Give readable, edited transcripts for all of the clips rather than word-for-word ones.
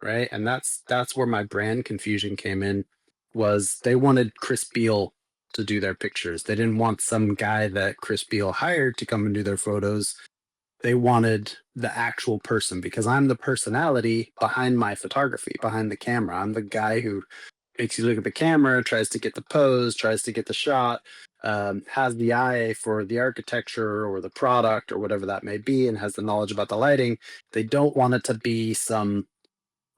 right? And that's where my brand confusion came in, was they wanted Chris Beal to do their pictures. They didn't want some guy that Chris Beal hired to come and do their photos. They wanted the actual person, because I'm the personality behind my photography, behind the camera. I'm the guy who makes you look at the camera, tries to get the pose, tries to get the shot, has the eye for the architecture or the product or whatever that may be, and has the knowledge about the lighting. They don't want it to be some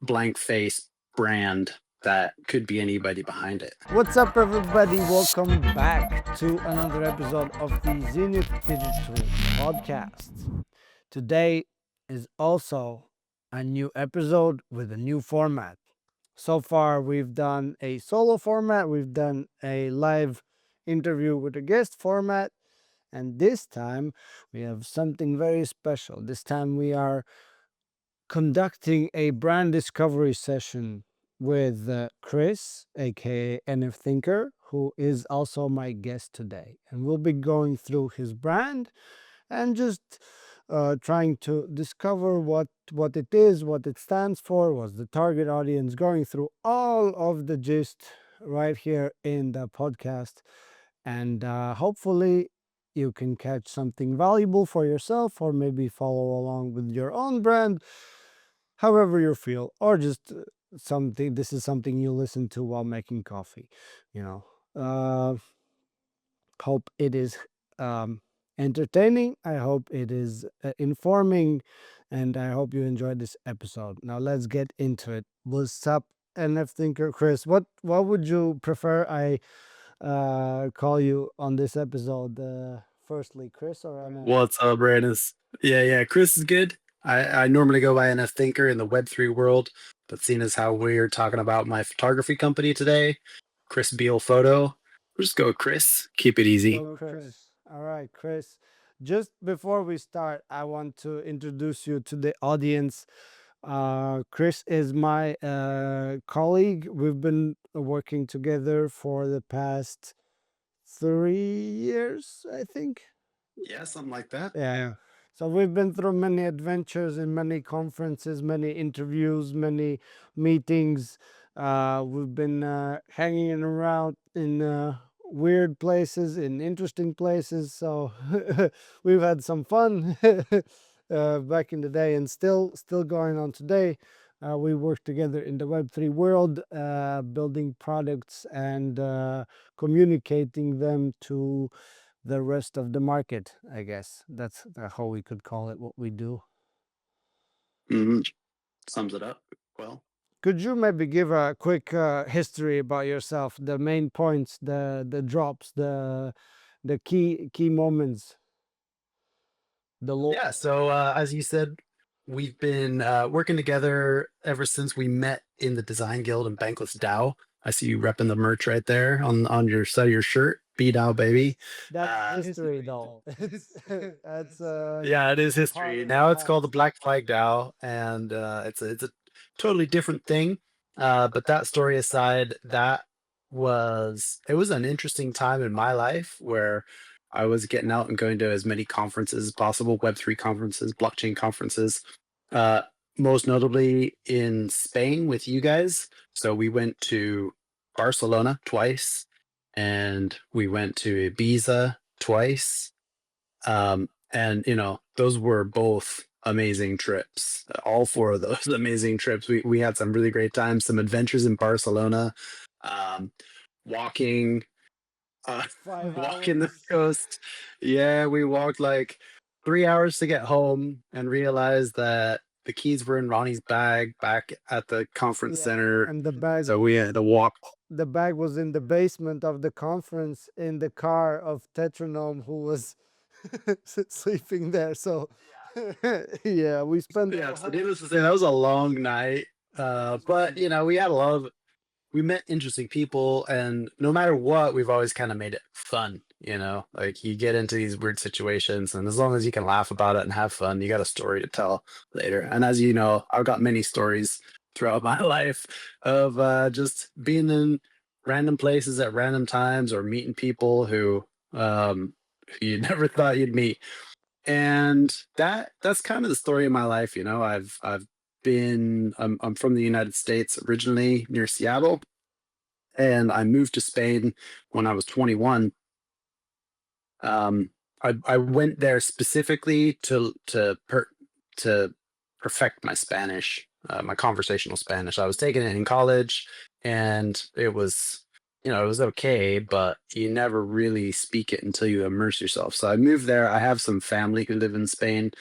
blank face brand that could be anybody behind it. What's up, everybody? Welcome back to another episode of the Xenith Digital Podcast. Today is also a new episode with a new format. So far, we've done a solo format, we've done a live interview with a guest format, and this time we have something very special. This time we are conducting a brand discovery session with Chris, aka NF Thinker, who is also my guest today. And we'll be going through his brand and just trying to discover what it is, what it stands for, what's the target audience, going through all of the gist right here in the podcast. And hopefully you can catch something valuable for yourself, or maybe follow along with your own brand, however you feel, or just something. This is something you listen to while making coffee, you know. Hope it is entertaining. I hope it is informing, and I hope you enjoyed this episode. Now let's get into it. What's up, NF Thinker? Chris, what would you prefer I call you on this episode? Firstly, Chris or NF? What's up, Brandon? Yeah, Chris is good. I normally go by NF Thinker in the Web3 world, but seeing as how we're talking about my photography company today, Chris Beal Photo, we'll just go with Chris. Keep it easy. Go Chris. All right, Chris. Just before we start, I want to introduce you to the audience. Chris is my colleague. We've been working together for the past 3 years, I think. Yeah, something like that. Yeah. So we've been through many adventures in many conferences, many interviews, many meetings. We've been hanging around in weird places, in interesting places. So we've had some fun back in the day, and still going on today. We work together in the Web3 world, building products and communicating them to the rest of the market. I guess that's how we could call it, what we do. Mhm. Sums it up well. Could you maybe give a quick history about yourself, the main points, the drops, the key moments, Yeah, so as you said, we've been working together ever since we met in the Design Guild and Bankless DAO. I see you repping the merch right there on your side of your shirt. B DAO, baby. That's history, though. It's that's Yeah, it is part history. of the Now it's called the past. Black Flag DAO, and it's a totally different thing. But that story aside, it was an interesting time in my life where I was getting out and going to as many conferences as possible, Web3 conferences, blockchain conferences. Uh, Most notably in Spain with you guys. So we went to Barcelona twice, and we went to Ibiza twice. And those were both amazing trips. All four of those amazing trips. We had some really great times, some adventures in Barcelona, um, walking, Five walking the hours. coast. Yeah, we walked like 3 hours to get home and realized that the keys were in Ronnie's bag back at the conference Yeah, center. and the bag. So we had to walk. The bag was in the basement of the conference in the car of Tetranome, who was sleeping there. So yeah, we spent Yeah, so needless to say, that was a long night. But we had we met interesting people, and no matter what, we've always kind of made it fun. Like you get into these weird situations, and as long as you can laugh about it and have fun, you got a story to tell later. And as you know, I've got many stories throughout my life of just being in random places at random times, or meeting people who you never thought you'd meet. And that's kind of the story of my life. I've I'm from the United States originally, near Seattle, and I moved to Spain when I was 21. I went there specifically to perfect my Spanish, my conversational Spanish. I was taking it in college, and it was okay, but you never really speak it until you immerse yourself. So I moved there. I have some family who live in Spain.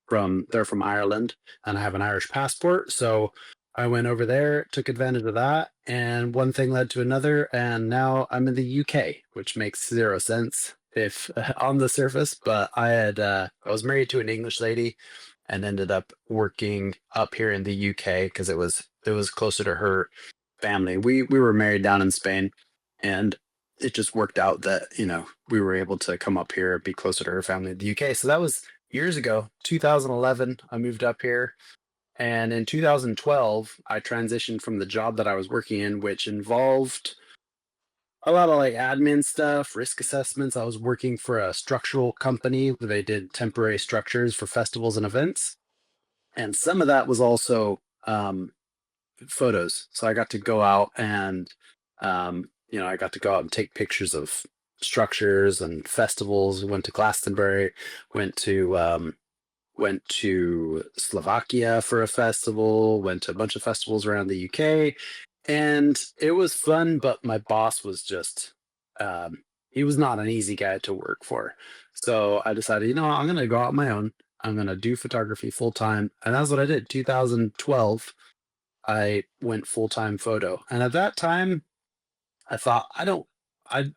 They're from Ireland, and I have an Irish passport. So I went over there, took advantage of that, and one thing led to another, and now I'm in the UK, which makes zero sense if on the surface. But I was married to an English lady, and ended up working up here in the UK because it was closer to her family. We were married down in Spain, and it just worked out that we were able to come up here, be closer to her family in the UK. So that was years ago, 2011. I moved up here, and in 2012, I transitioned from the job that I was working in, which involved a lot of like admin stuff, risk assessments. I was working for a structural company where they did temporary structures for festivals and events. And some of that was also photos. So I got to go out and, I got to go out and take pictures of structures and festivals. Went to Glastonbury, went to went to Slovakia for a festival, went to a bunch of festivals around the UK, and it was fun, but my boss was just he was not an easy guy to work for. So I decided, I'm going to go out on my own. I'm going to do photography full time, and that's what I did. 2012, I went full time photo. And at that time, I thought I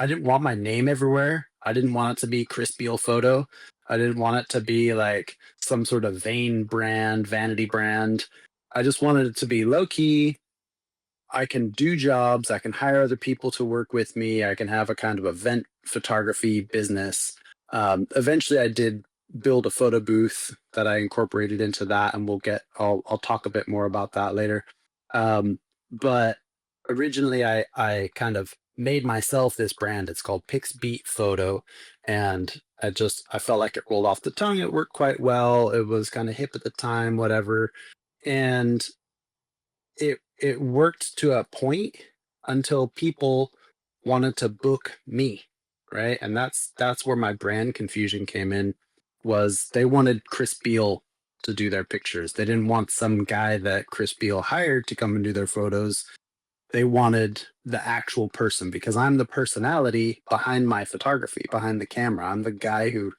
I didn't want my name everywhere. I didn't want it to be Chris Beale Photo. I didn't want it to be like some sort of vain brand, vanity brand. I just wanted it to be low key. I can do jobs. I can hire other people to work with me. I can have a kind of event photography business. Eventually, I did build a photo booth that I incorporated into that, and I'll talk a bit more about that later. But originally, I kind of made myself this brand. It's called Pixbeat Photo, and I felt like it rolled off the tongue. It worked quite well. It was kind of hip at the time, whatever, and it worked to a point until people wanted to book me, right? And that's where my brand confusion came in, was they wanted Chris Beale to do their pictures. They didn't want some guy that Chris Beale hired to come and do their photos. They wanted the actual person, because I'm the personality behind my photography, behind the camera. I'm the guy who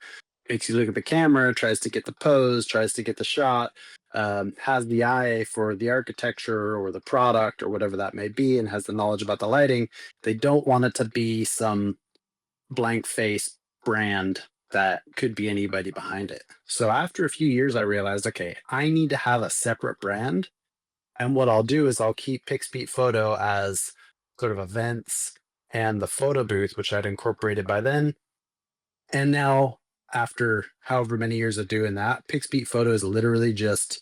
makes you look at the camera, tries to get the pose, tries to get the shot, has the eye for the architecture or the product or whatever that may be, and has the knowledge about the lighting. They don't want it to be some blank face brand that could be anybody behind it. So after a few years, I realized, okay, I need to have a separate brand. And what I'll do is I'll keep Pixbeat Photo as sort of events and the photo booth, which I'd incorporated by then. And now, after however many years of doing that, Pixbeat Photo is literally just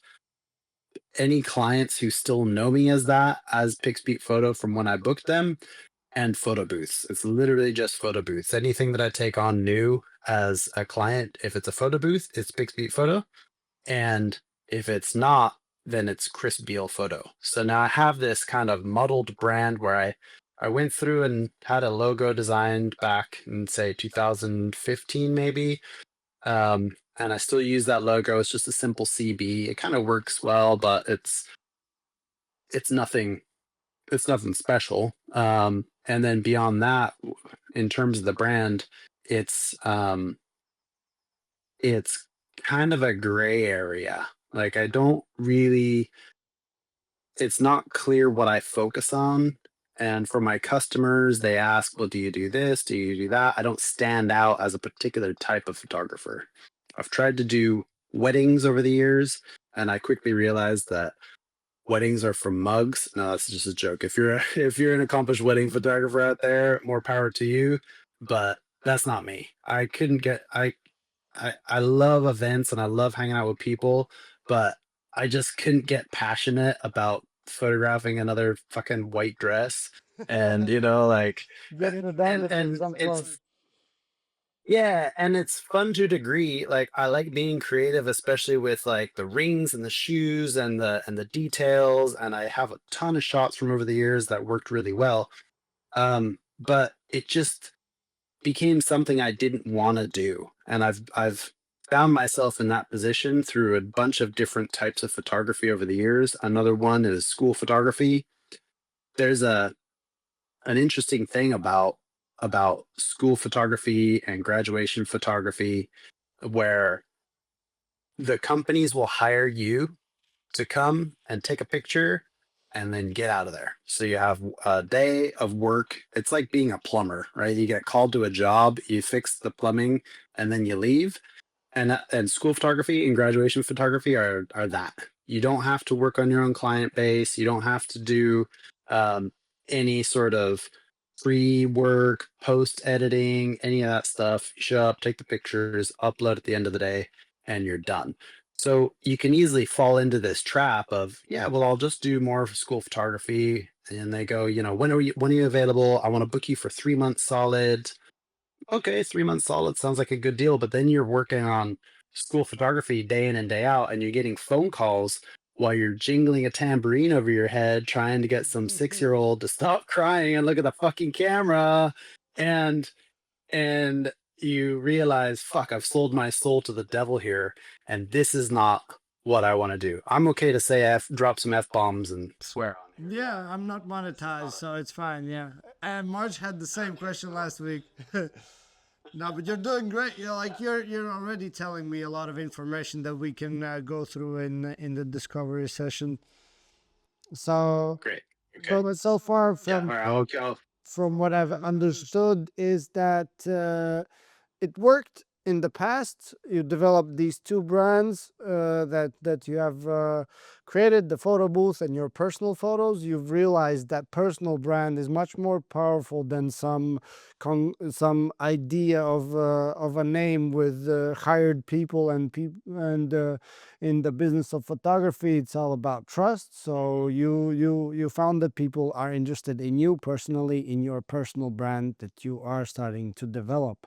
any clients who still know me as that, as Pixbeat Photo from when I booked them, and photo booths. It's literally just photo booths. Anything that I take on new as a client, if it's a photo booth, it's Pixbeat Photo. And if it's not, then it's Chris Beale Photo. So now I have this kind of muddled brand where I went through and had a logo designed back in, say, 2015 maybe. And I still use that logo. It's just a simple CB. It kind of works well, but it's nothing special. And then beyond that, in terms of the brand, it's it's kind of a gray area. Like, I don't really, it's not clear what I focus on. And for my customers, they ask, well, do you do this? Do you do that? I don't stand out as a particular type of photographer. I've tried to do weddings over the years, and I quickly realized that weddings are for mugs. No, that's just a joke. If you're an accomplished wedding photographer out there, more power to you. But that's not me. I couldn't get I love events and I love hanging out with people, but I just couldn't get passionate about photographing another fucking white dress. And like Getting it done with and some clothes. it's Yeah, and it's fun to a degree. Like I like being creative, especially with like the rings and the shoes and the details. And I have a ton of shots from over the years that worked really well. But it just became something I didn't want to do. And I've found myself in that position through a bunch of different types of photography over the years. Another one is school photography. There's a an interesting thing about school photography and graduation photography where the companies will hire you to come and take a picture and then get out of there. So you have a day of work. It's like being a plumber, right? You get called to a job, you fix the plumbing, and then you leave. And school photography and graduation photography are that. You don't have to work on your own client base. You don't have to do um, any sort of pre-work, post editing, any of that stuff. You show up, take the pictures, upload at the end of the day, and you're done. So you can easily fall into this trap of, yeah, well, I'll just do more of school photography. And they go, when are you available? I want to book you for 3 months solid. Okay, 3 months solid sounds like a good deal, but then you're working on school photography day in and day out, and you're getting phone calls while you're jingling a tambourine over your head, trying to get some 6-year-old to stop crying and look at the fucking camera. And and you realize, fuck, I've sold my soul to the devil here, and this is not what I want to do. I'm okay to say drop some f bombs and swear on here. Yeah, I'm not monetized, so it's fine. Yeah, and March had the same question last week. No, but you're doing great. You're already telling me a lot of information that we can go through in the discovery session. So, Great. Okay. but so far Yeah. All right. from what I've understood is that it worked in the past. You developed these two brands that you have created, the photo booth and your personal photos. You've realized that personal brand is much more powerful than some idea of a name with hired people and in the business of photography, it's all about trust. So you found that people are interested in you personally, in your personal brand that you are starting to develop.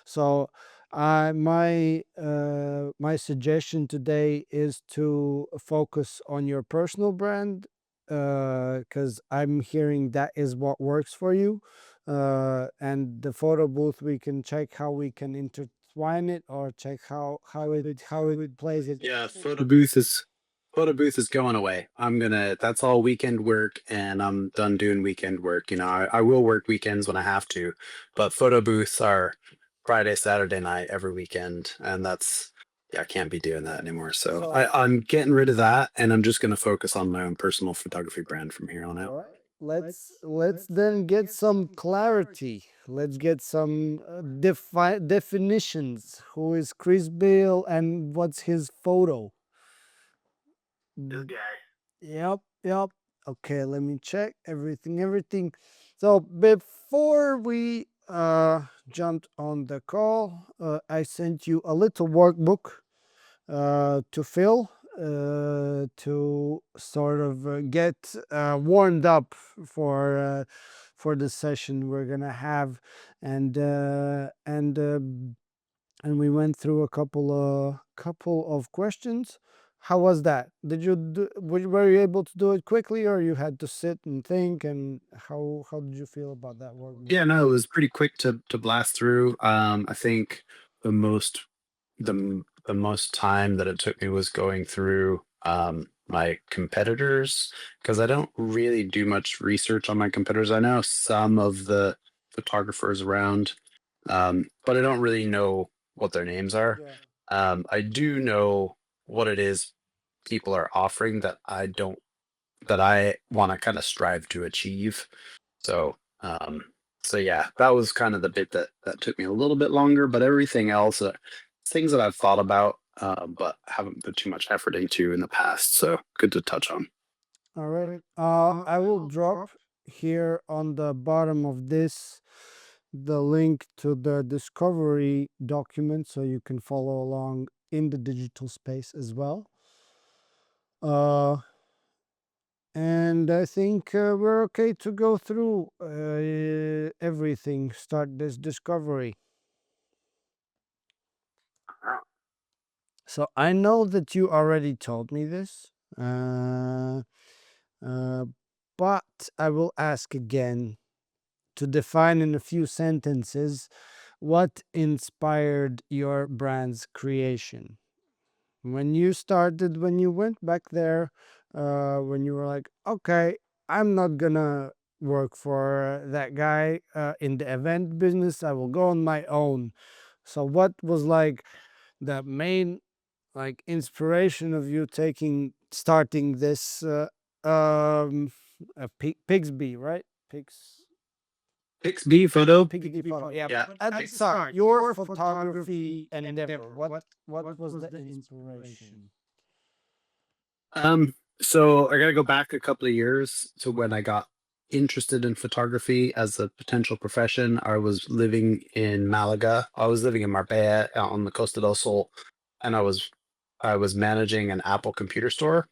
So my suggestion today is to focus on your personal brand, because I'm hearing that is what works for you. And the photo booth, we can check how we can intertwine it, or check how it plays it. Yeah, photo booth is going away. That's all weekend work, and I'm done doing weekend work. I will work weekends when I have to, but photo booths are Friday, Saturday night every weekend, and yeah, I can't be doing that anymore. So So I'm getting rid of that, and I'm just gonna focus on my own personal photography brand from here on all out. right. Let's then get some clarity. Let's get some definitions. Who is Chris Bale and what's his photo? This Mm, guy. Yep, yep. Okay, let me check everything. So before we jumped on the call, I sent you a little workbook to fill, to sort of get warmed up for the session we're gonna have, and we went through a couple of questions. How was that? Were you able to do it quickly, or you had to sit and think? And how did you feel about that workbook? Yeah, no, it was pretty quick to blast through. I think the most the most time that it took me was going through my competitors, because I don't really do much research on my competitors. I know some of the photographers around, but I don't really know what their names are. Yeah. I do know what it is people are offering that I want to kind of strive to achieve. So, so yeah, that was kind of the bit that took me a little bit longer, but everything else, things that I've thought about, but haven't put too much effort into in the past. So good to touch on. All right. I will drop here on the bottom of this the link to the discovery document so you can follow along in the digital space as well. Uh, and I think we're okay to go through everything, start this discovery. So I know that you already told me this, uh, uh, but I will ask again to define in a few sentences what inspired your brand's creation. When you started, when you went back there, when you were like, okay, I'm not gonna work for that guy in the event business, I will go on my own. So, what was like the main like inspiration of you starting this Pigsby, right? Pixby photo. Pigsby photo. Yeah. Yeah. At the start, your photography endeavor. What was the inspiration? So I gotta go back a couple of years to when I got interested in photography as a potential profession. I was living in Malaga. I was living in Marbella on the Costa del Sol, and I was managing an Apple computer store,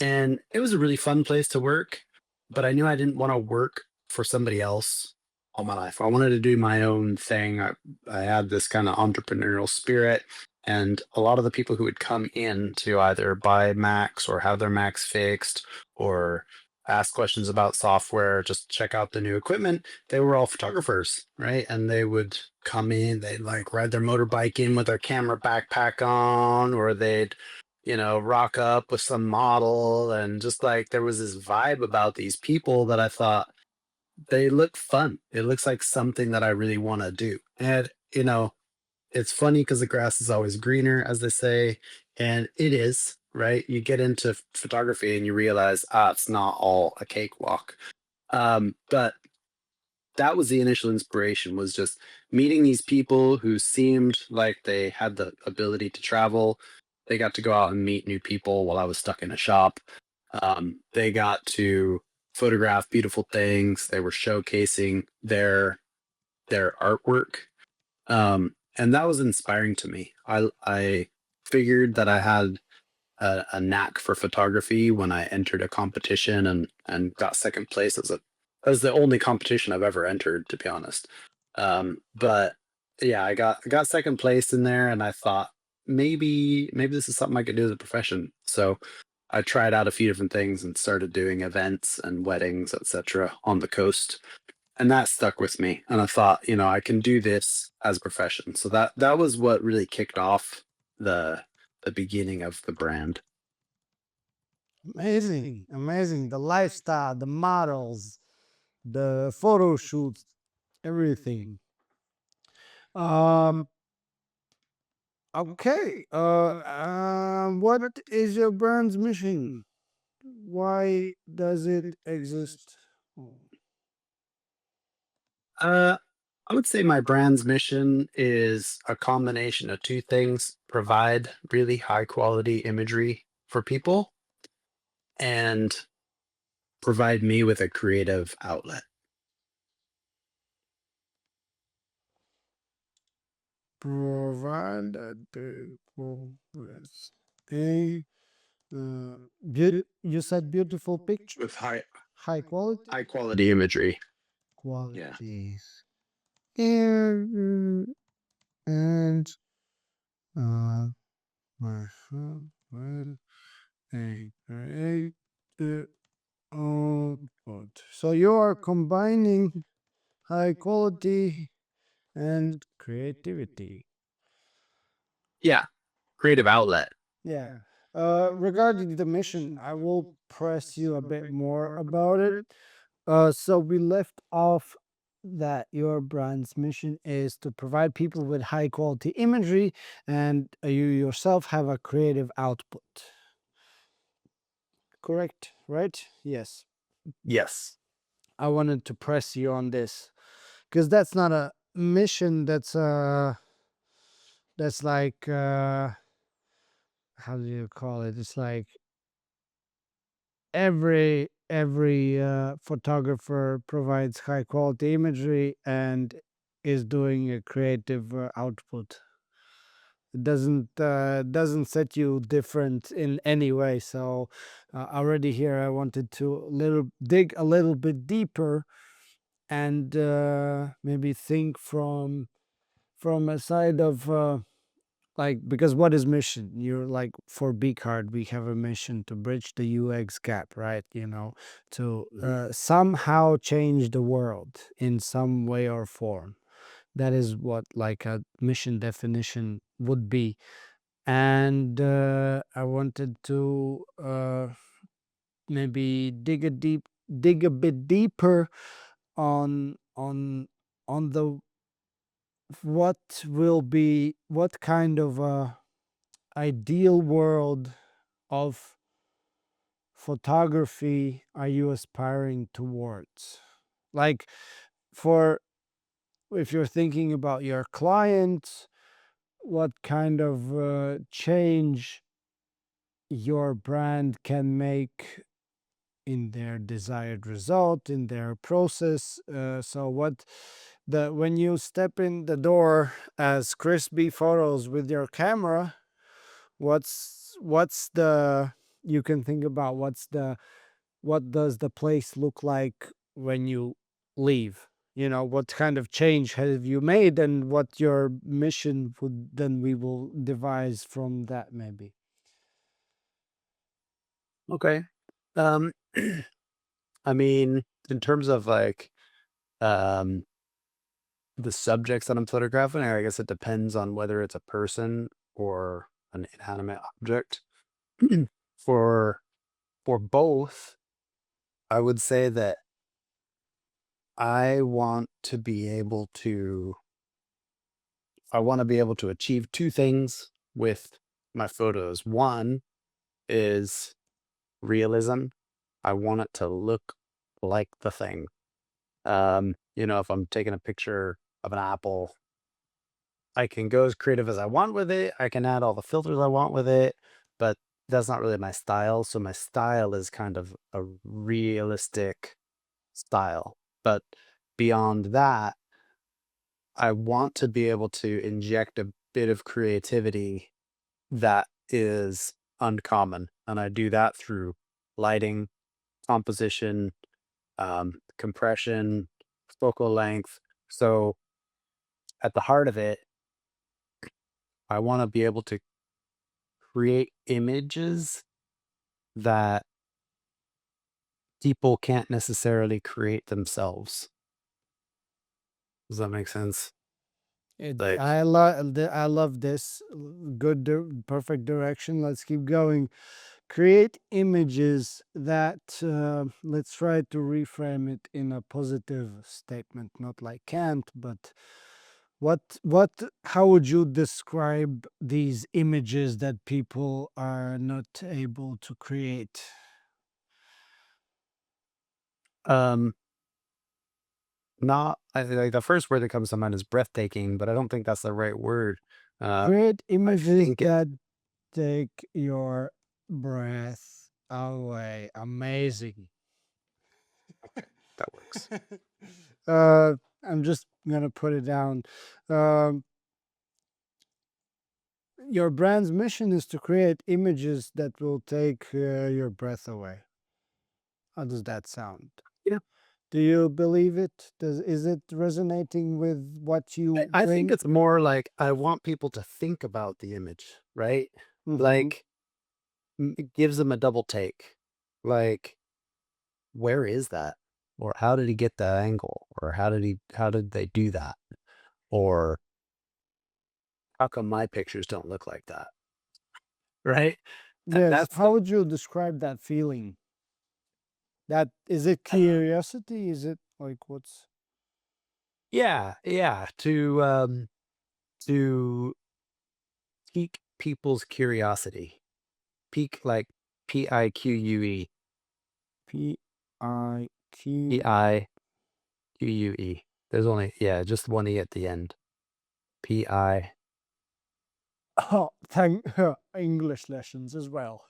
and it was a really fun place to work, but I knew I didn't want to work for somebody else all my life. I wanted to do my own thing. I had this kind of entrepreneurial spirit, and a lot of the people who would come in to either buy Macs or have their Macs fixed or ask questions about software, just check out the new equipment, they were all photographers, right? And they would come in, they'd like ride their motorbike in with their camera backpack on, or they'd rock up with some model, and just like there was this vibe about these people that I thought they look fun. It looks like something that I really want to do. And it's funny because the grass is always greener, as they say, and it is, right? You get into photography and you realize, it's not all a cakewalk. But that was the initial inspiration, was just meeting these people who seemed like they had the ability to travel. They got to go out and meet new people while I was stuck in a shop. They got to photograph beautiful things. They were showcasing their artwork, and that was inspiring to me. I figured that I had a knack for photography when I entered a competition and got second place as the only competition I've ever entered, to be honest. But yeah, I got second place in there, and I thought maybe this is something I could do as a profession. So I tried out a few different things and started doing events and weddings, etc., on the coast, and that stuck with me. And I thought, I can do this as a profession. So that was what really kicked off the the beginning of the brand. Amazing, amazing. The lifestyle, the models, the photo shoots, everything. Um. Okay. What is your brand's mission? Why does it exist? Oh, Uh, I would say my brand's mission is a combination of two things: provide really high quality imagery for people and provide me with a creative outlet. provide a with a you said beautiful picture, With high quality, high quality imagery. Yeah. qualities, and and uh, well, a create output. So you are combining high quality and creativity. Yeah. Creative outlet. Yeah. Regarding the mission, I will press you a bit more about it. So we left off that your brand's mission is to provide people with high quality imagery, and you yourself have a creative output. Correct, right? Yes. Yes. I wanted to press you on this because that's not a mission. That's like how do you call it? It's like every photographer provides high quality imagery and is doing a creative output. It doesn't set you different in any way. So already here I wanted to little dig a little bit deeper and maybe think from a side of like, because what is mission? You're like, for B card we have a mission to bridge the UX gap, right? To Mhm. somehow change the world in some way or form. That is what like a mission definition would be. And I wanted to maybe dig a bit deeper on the what kind of ideal world of photography are you aspiring towards? Like, for if you're thinking about your clients, what kind of change your brand can make in their desired result, in their process. So what the when you step in the door as crispy photos with your camera, what's the you can think about what does the place look like when you leave? What kind of change have you made, and what your mission would then we will devise from that maybe. Okay. Um, I mean, in terms of like um, the subjects that I'm photographing, I guess it depends on whether it's a person or an inanimate object. For for both, I would say that I want to be able to I want to be able to achieve two things with my photos. One is realism. I want it to look like the thing. If I'm taking a picture of an apple, I can go as creative as I want with it. I can add all the filters I want with it, but that's not really my style. So my style is kind of a realistic style. But beyond that, I want to be able to inject a bit of creativity that is uncommon. And I do that through lighting, composition, compression, focal length. So at the heart of it, I want to be able to create images that people can't necessarily create themselves. Does that make sense? Like, I love this. Good, perfect direction. Let's keep going. Create images that, let's try to reframe it in a positive statement, not like can't, but what how would you describe these images that people are not able to create? um, not like the first word that comes to mind is breathtaking, but I don't think that's the right word. Uh, Create I images think it that take your breath away. Amazing. okay, that works. uh, I'm just gonna put it down. Um, your brand's mission is to create images that will take your breath away. How does that sound? Yeah, Do you believe it? Is it resonating with what you I think bring? it's more like I want people to think about the image, right? Mm-hmm. Like, it gives them a double take. Like, where is that? Or how did he get that angle? Or how did they do that? Or how come my pictures don't look like that? Right? Yes. That's How would you describe that feeling? That is it uh, curiosity? Is it like what's yeah, yeah, to pique people's curiosity. Pique like Pique. P I Q? Pique. There's only yeah, just one E at the end. Pi Oh, thank English lessons as well.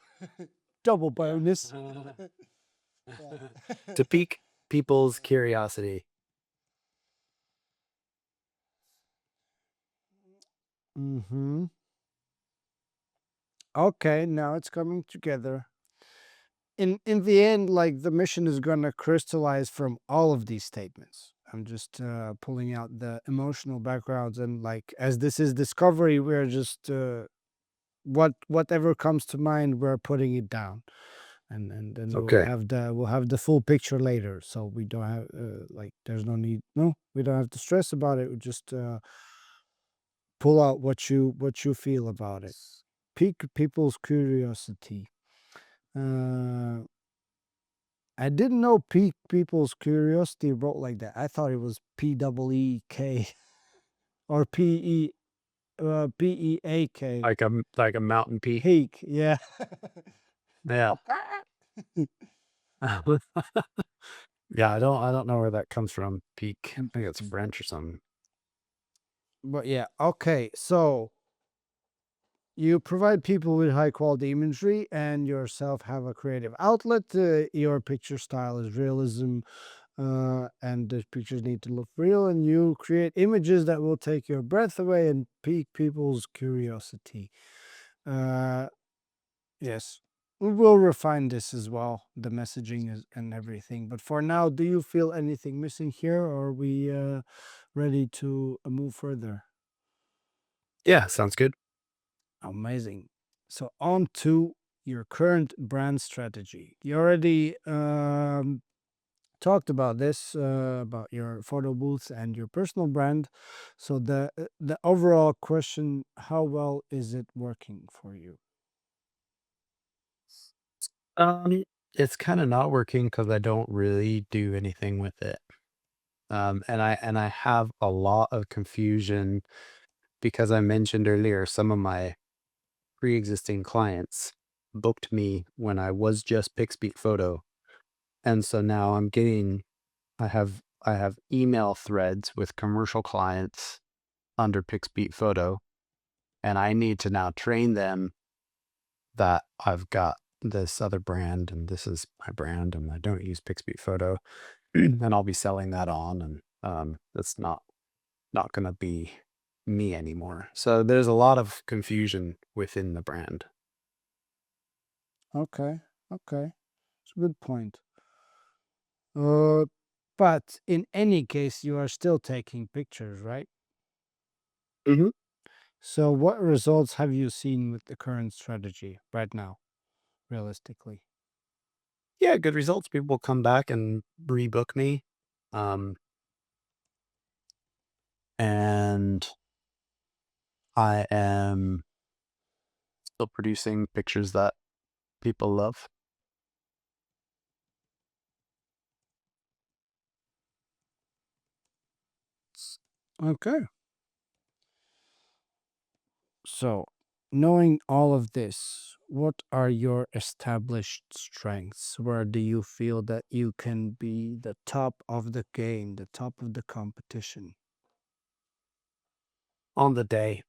Double bonus. Yeah. to pique people's curiosity. Mm-hmm. Okay, now it's coming together. In the end, like the mission is gonna crystallize from all of these statements. I'm just pulling out the emotional backgrounds, and like as this is discovery, we're just whatever comes to mind, we're putting it down, and then Okay. we'll have the full picture later, so we don't have like there's no need, no, we don't have to stress about it. We just pull out what you feel about it. Pique people's curiosity. Uh, I didn't know pique people's curiosity wrote like that. I thought it was PEEK or PEAK. Like a mountain peak. Peak, yeah. Yeah. Yeah, I don't know where that comes from. Peak. I think it's French or something. But yeah, okay. So you provide people with high quality imagery and yourself have a creative outlet. Your picture style is realism, and the pictures need to look real, and you create images that will take your breath away and pique people's curiosity. Uh, yes, we will refine this as well, the messaging is, and everything. But for now, do you feel anything missing here, or are we ready to move further? Yeah, sounds good. Amazing. So on to your current brand strategy. You already talked about this, about your photo booths and your personal brand. So the overall question: how well is it working for you? Um, it's kind of not working because I don't really do anything with it. And I have a lot of confusion because I mentioned earlier some of my pre-existing clients booked me when I was just Pixpeak Photo, and so now I have email threads with commercial clients under Pixpeak Photo, and I need to now train them that I've got this other brand and this is my brand and I don't use Pixpeak Photo, and I'll be selling that on, and that's not going to be me anymore. So there's a lot of confusion within the brand. Okay, okay, it's a good point. Uh, but in any case, you are still taking pictures, right? Hmm. So what results have you seen with the current strategy right now, realistically? Yeah, good results. People come back and rebook me. Um, and I am still producing pictures that people love. Okay. So, knowing all of this, what are your established strengths? Where do you feel that you can be the top of the game, the top of the competition? On the day,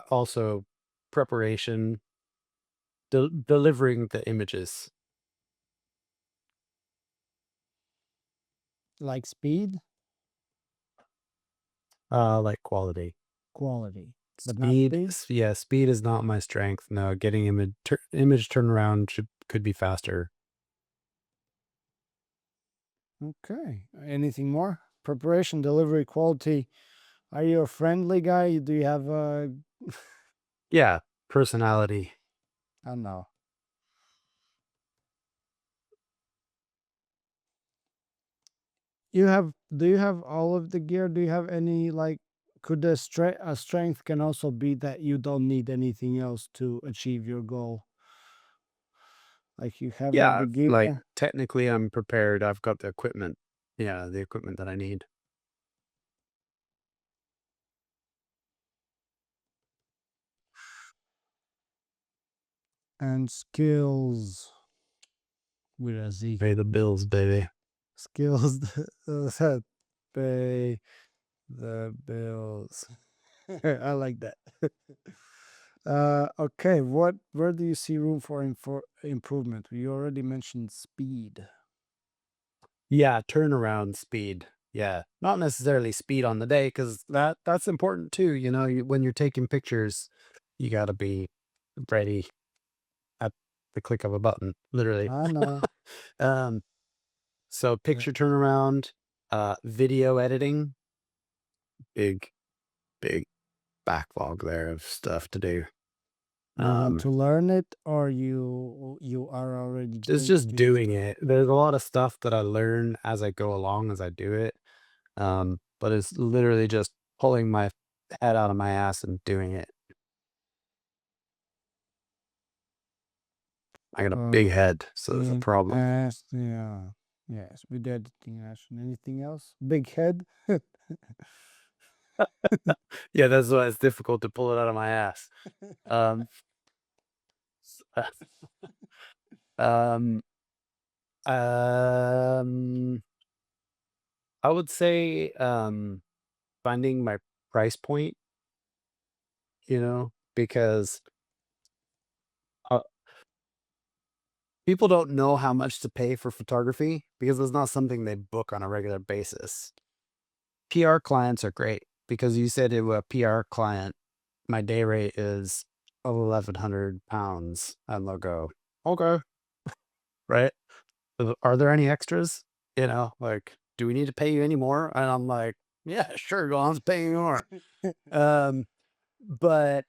also preparation, delivering the images, Like speed, like quality. quality, but not Speed, speed? yeah, speed is not my strength. No, getting image turnaround could be faster. Okay. Anything more? Preparation, delivery, quality. Are you a friendly guy? Do you have a, Yeah, personality. I don't know. Do you have all of the gear? Do you have any like could a strength can also be that you don't need anything else to achieve your goal? Like you have all Yeah, the like gear technically I'm prepared. I've got the equipment. Yeah, the equipment that I need. and skills with a Z. Pay the bills, baby. Skills that pay the bills. I like that. Okay, where do you see room for improvement? We already mentioned speed. Yeah, turnaround speed. Yeah, not necessarily speed on the day because that's important too. When you're taking pictures, you got to be ready at the click of a button, literally. I know. Um, so Yeah. picture turnaround, Video editing, big, big backlog there of stuff to do. You want Um, to learn it, or you are already it's doing just it? doing it. There's a lot of stuff that I learn as I go along as I do it. But it's literally just pulling my head out of my ass and doing it. I got a Uh, big head, so there's a in problem. yeah, yes, with editing action. Anything else? Big head. Yeah, that's why it's difficult to pull it out of my ass. Um, um, um, I would say finding my price point, because uh, people don't know how much to pay for photography because it's not something they book on a regular basis. PR clients are great because you said to a PR client, my day rate is £1,100, and they'll go, okay, right? Are there any extras? Like, do we need to pay you any more? And I'm like, yeah, sure, go on, let's pay you more. Um, but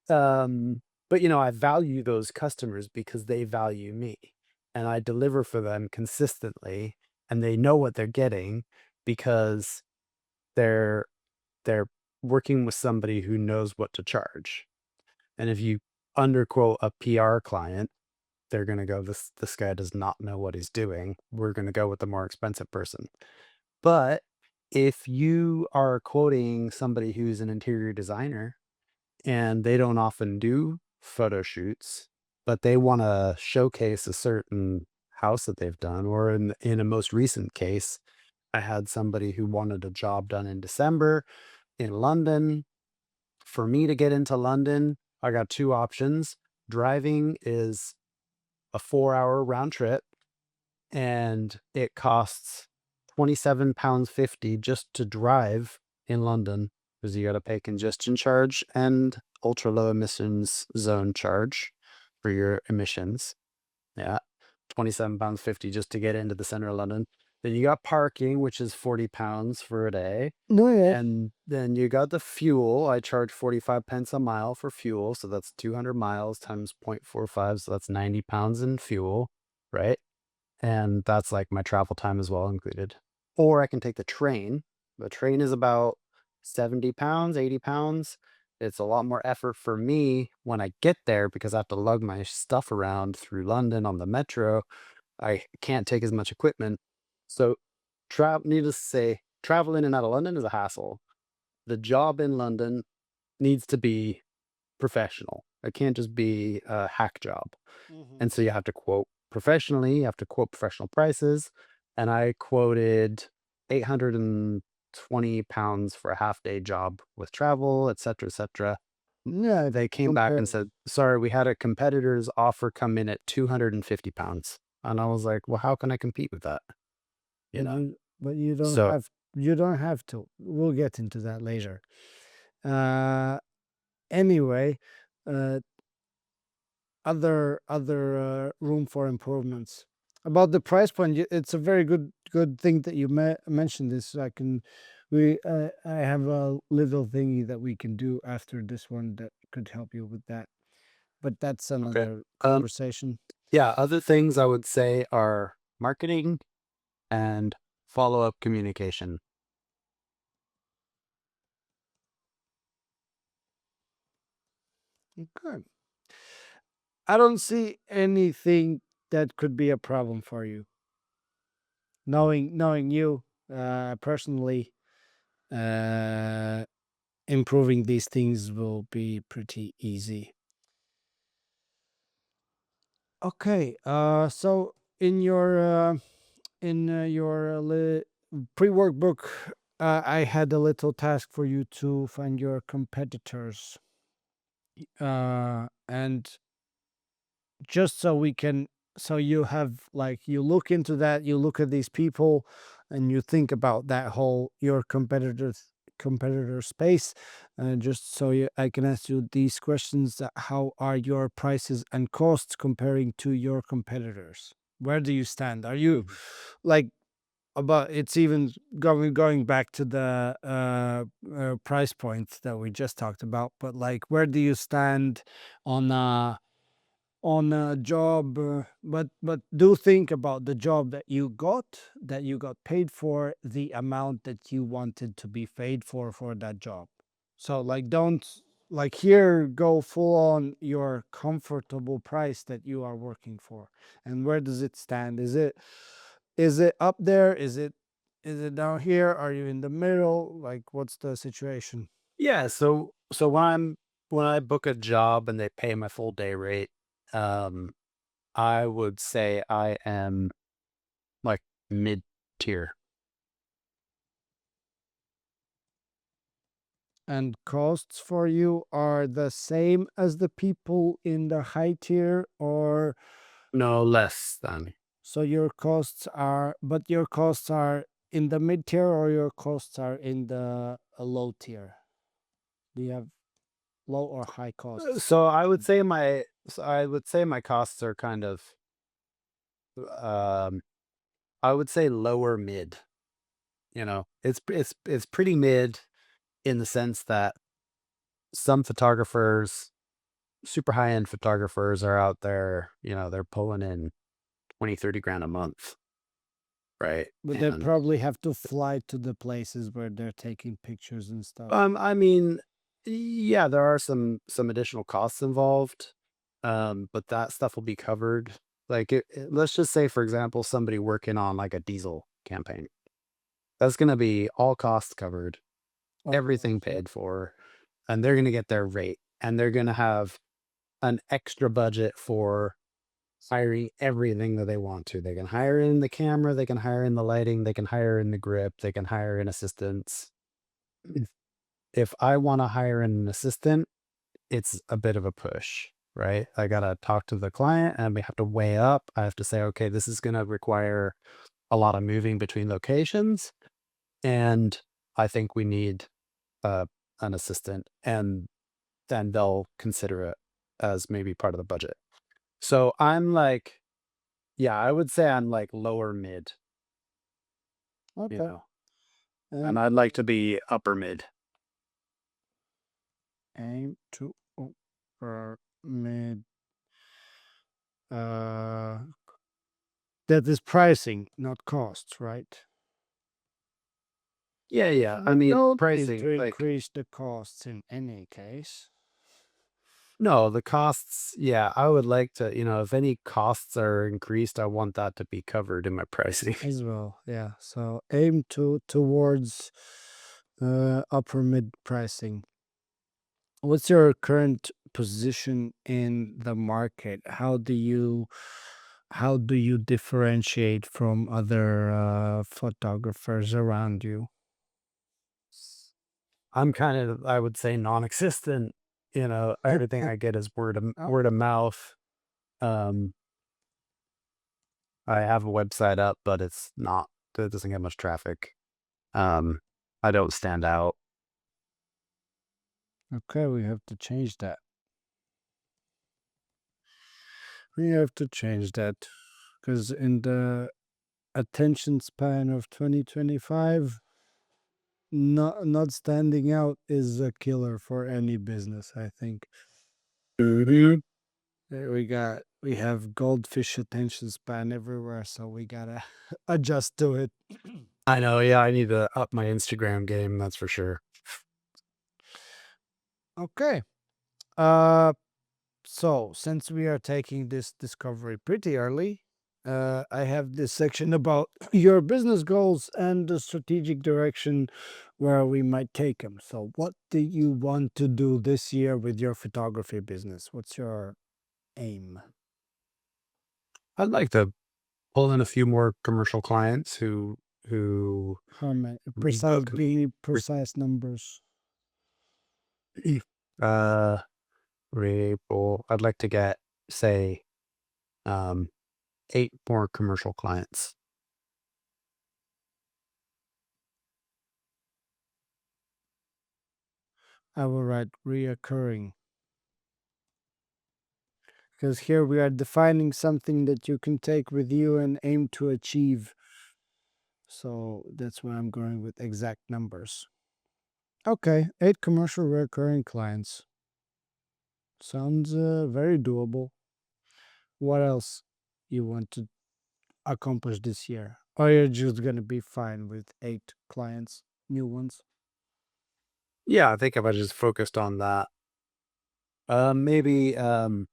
um, I value those customers because they value me, and I deliver for them consistently, and they know what they're getting because they're they're working with somebody who knows what to charge. And if you underquote a PR client, they're gonna go, this guy does not know what he's doing. We're gonna go with the more expensive person. But if you are quoting somebody who's an interior designer and they don't often do photo shoots, but they want to showcase a certain house that they've done, or in a most recent case, I had somebody who wanted a job done in December in London. For me to get into London, I got two options. Driving is a 4-hour round trip, and it costs £27.50 just to drive in London because you got to pay congestion charge and ultra low emissions zone charge for your emissions. Yeah, £27.50 just to get into the center of London. Then you got parking, which is £40 for a day. No, yeah. And then you got the fuel. I charge 45 pence a mile for fuel. So that's 200 miles times 0.45. So that's £90 in fuel, right? And that's like my travel time as well included. Or I can take the train. The train is about 70 pounds, 80 pounds. It's a lot more effort for me when I get there because I have to lug my stuff around through London on the metro. I can't take as much equipment. So, needless to say, travel in and out of London is a hassle. The job in London needs to be professional. It can't just be a hack job. Mhm. And so you have to quote professionally, you have to quote professional prices. And I quoted £820 for a half day job with travel, et cetera, et cetera. Yeah, They came back and compare. said, sorry, we had a competitor's offer come in at £250. And I was like, well, how can I compete with that? You But know? you don't So, have, you don't have to. We'll get into that later. Uh, anyway, uh, other room for improvements. About the price point, it's a very good thing that you mentioned this. I have a little thingy that we can do after this one that could help you with that. But that's okay. another Um, conversation. yeah, other things I would say are marketing and follow up communication. Okay. I don't see anything that could be a problem for you. Knowing you personally, uh, improving these things will be pretty easy. Okay. So in your pre-work book, I had a little task for you to find your competitors, and just so we can, so you have, like, you look into that, you look at these people, and you think about that whole your competitor space, just so I can ask you these questions: how are your prices and costs comparing to your competitors? Where do you stand? Are you Mhm. like but it's even going back to the price points that we just talked about. But like, where do you stand on a job? But do think about the job that you got paid for, the amount that you wanted to be paid for that job. So like, don't, like, here, go full on your comfortable price that you are working for. And where does it stand? Is it up there? Is it down here? Are you in the middle? Like, what's the situation? Yeah, so when I book a job and they pay my full day rate, um, I would say I am like mid tier. And costs for you are the same as the people in the high tier, or No less than. so your costs are in the mid tier, or your costs are in the low tier? Do you have low or high costs? So I would say my costs are kind of um I would say lower mid, you know. It's pretty mid in the sense that some photographers, super high-end photographers are out there, you know, they're pulling in 20, 30 grand a month, right? But they And probably have to fly to the places where they're taking pictures and stuff. I mean, yeah, there are some additional costs involved, but that stuff will be covered. Like, let's just say, for example, somebody working on like a diesel campaign. That's going to be all costs covered, Oh, everything okay. paid for, and they're going to get their rate, and they're going to have an extra budget for hiring everything that they want to. They can hire in the camera, they can hire in the lighting, they can hire in the grip, they can hire in assistants. If I want to hire an assistant, it's a bit of a push, right? I got to talk to the client and we have to weigh up. I have to say, okay, this is going to require a lot of moving between locations. And I think we need uh, an assistant. And then they'll consider it as maybe part of the budget. So I'm like, yeah, I would say I'm like lower mid, you Okay. know, and And I'd like to be upper mid. aim to upper mid. Uh, that is pricing, not costs, right? Yeah, yeah. I We mean, don't need pricing, to like, increase the costs in any case no, the costs, yeah, I would like to, you know, if any costs are increased, I want that to be covered in my pricing. as well. Yeah. So aim towards upper mid pricing. What's your current position in the market? How do you differentiate from other photographers around you? I'm kind of, I would say, non-existent. You know, everything I get is Oh, word of mouth. Um, I have a website up, but it doesn't get much traffic. Um, I don't stand out. okay, we have to change that. We have to change that because in the attention span of 2025, not standing out is a killer for any business, I think. Mhm. We have goldfish attention span everywhere, so we gotta adjust to it. I know. Yeah, I need to up my Instagram game. That's for sure. Okay. So since we are taking this discovery pretty early, I have this section about your business goals and the strategic direction where we might take them. So, what do you want to do this year with your photography business? What's your aim? I'd like to pull in a few more commercial clients who How many precise, book. be precise numbers? Uh, I'd like to get, say, um, 8 more commercial clients. I will write reoccurring because here we are defining something that you can take with you and aim to achieve. So that's why I'm going with exact numbers. Okay, 8 commercial recurring clients. Sounds very doable. What else you want to accomplish this year? Or you're just gonna be fine with 8 clients, new ones? Yeah, I think if I just focused on that, maybe I'd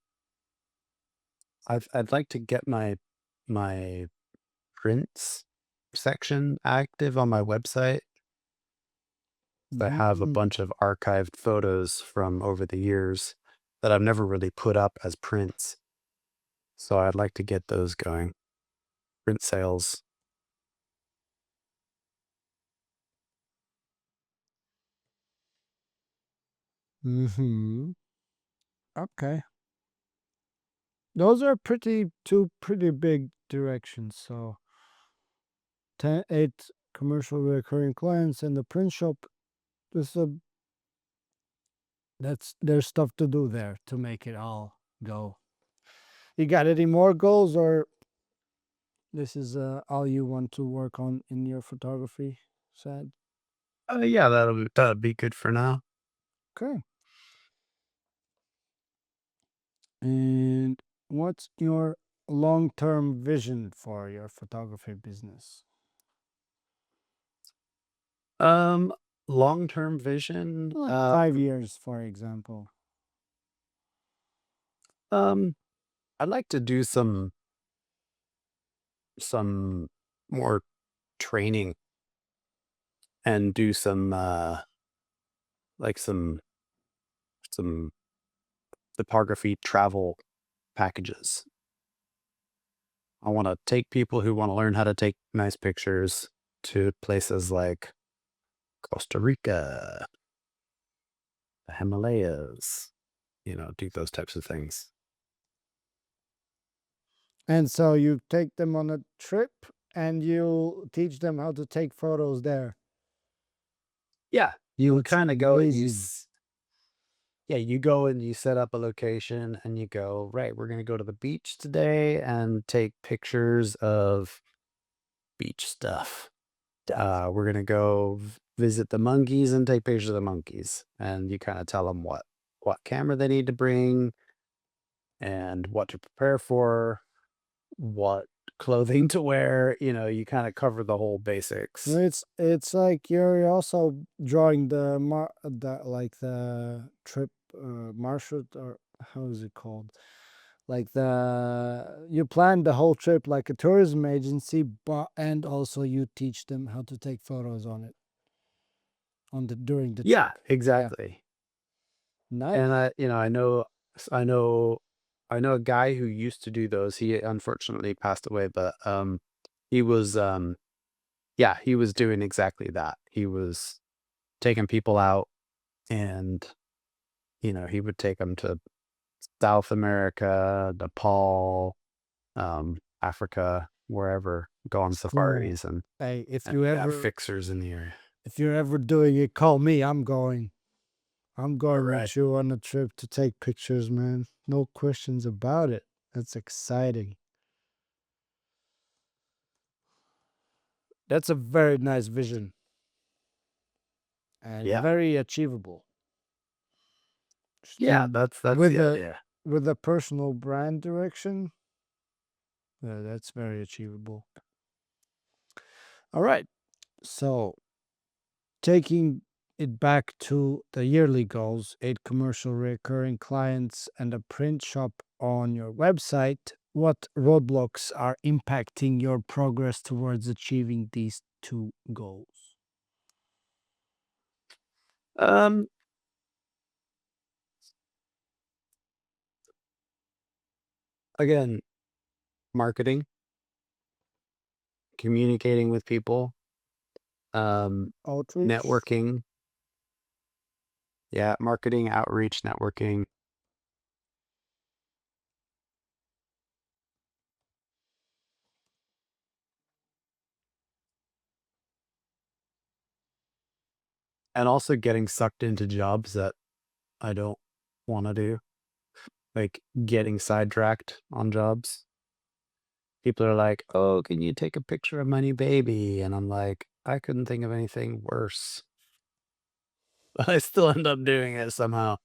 like to get my prints section active on my website. I have a Mhm. bunch of archived photos from over the years that I've never really put up as prints. So I'd like to get those going. Print sales. Mhm. Okay. Those are two pretty big directions. So 8 commercial recurring clients and the print shop. This there's stuff to do there to make it all go. You got any more goals, or this is all you want to work on in your photography? Sad. Yeah, that'd be good for now. Okay. And what's your long-term vision for your photography business? Um, long-term vision. Like 5 years, for example. Um, I'd like to do some more training and do some like some photography travel packages. I want to take people who want to learn how to take nice pictures to places like Costa Rica, the Himalayas, do those types of things. And so you take them on a trip and you teach them how to take photos there. Yeah, you That's kind of go and amazing. yeah, you go and you set up a location and you go, right, we're going to go to the beach today and take pictures of beach stuff. We're going to go visit the monkeys and take pictures of the monkeys. And you kind of tell them what camera they need to bring and what to prepare for, what clothing to wear. You kind of cover the whole basics. It's like you're also drawing the trip marshruts, or how is it called? Like the you plan the whole trip like a tourism agency, but and also you teach them how to take photos on it on the during the Yeah, trip. Yeah, exactly. And nice. I know a guy who used to do those. He unfortunately passed away, but he was yeah, he was doing exactly that. He was taking people out and he would take them to South America, Nepal, Africa, wherever, go on It's cool. safaris and Hey, have fixers in the area. if you're ever doing it, call me. I'm going. I'm All going right. with you on a trip to take pictures, man. No questions about it. That's exciting. That's a very nice vision and Yeah. very achievable. Yeah, And that's with the a idea. personal brand direction, that's very achievable. All right. So taking it back to the yearly goals, 8 commercial recurring clients and a print shop on your website, what roadblocks are impacting your progress towards achieving these two goals? Um Again, marketing, communicating with people, Outreach. networking. Yeah, marketing, outreach, networking, and also getting sucked into jobs that I don't want to do, like getting sidetracked on jobs. people are like, "Oh, can you take a picture of my new baby?" And I'm like, "I couldn't think of anything worse." But I still end up doing it somehow.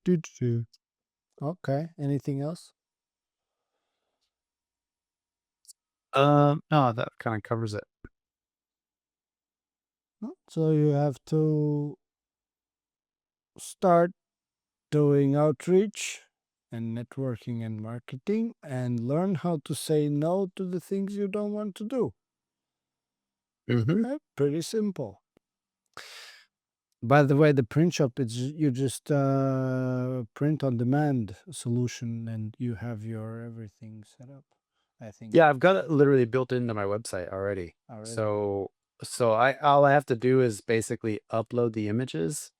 Do. Okay. Anything else? No, that kinda covers it. No? So you have to start doing outreach and networking and marketing and learn how to say no to the things you don't want to do. Mhm. Pretty simple. By the way, the print shop is you just print on demand solution and you have your everything set up. I think Yeah, I've got it literally built into my website already. already. So I all I have to do is basically upload the images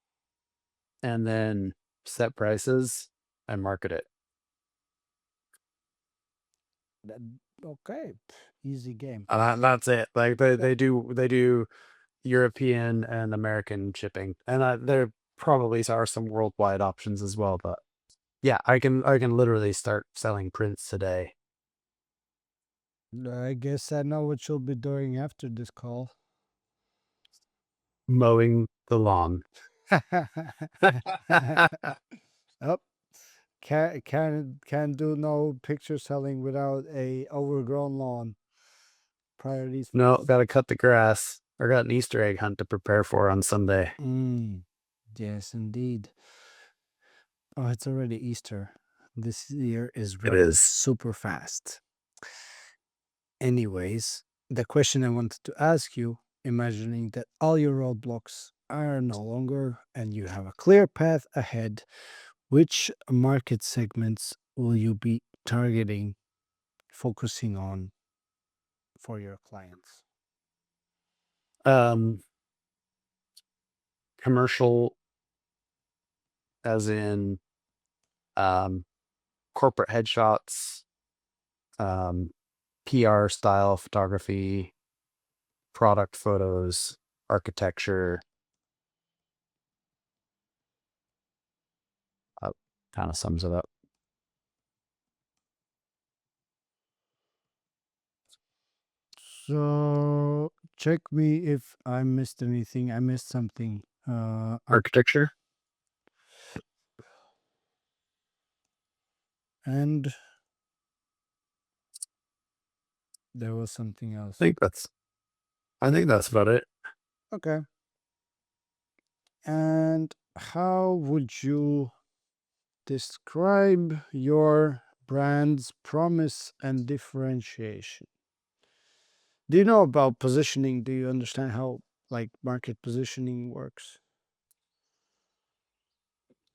and then set prices and market it. That, okay, easy game. And that's it. Like they do European and American shipping, and there probably are some worldwide options as well. But yeah, I can literally start selling prints today, I guess I know what you'll be doing after this call. mowing the lawn. Oh, can do no picture selling without a overgrown lawn. Priorities No, first. gotta cut the grass. I got an Easter egg hunt to prepare for on Sunday. Mm, yes, indeed. Oh, it's already Easter. This year is It running is. super fast. Anyways, the question I wanted to ask you, imagining that all your roadblocks are no longer and you have a clear path ahead, which market segments will you be targeting, focusing on for your clients? Um, Commercial, as in um, corporate headshots, um, PR style photography, product photos, architecture. Uh, Kind of sums it up. So check me if I missed anything. I missed something. Architecture. And there was something I else. think that's. I think that's about it. Okay. And how would you describe your brand's promise and differentiation? Do you know about positioning? Do you understand how like market positioning works?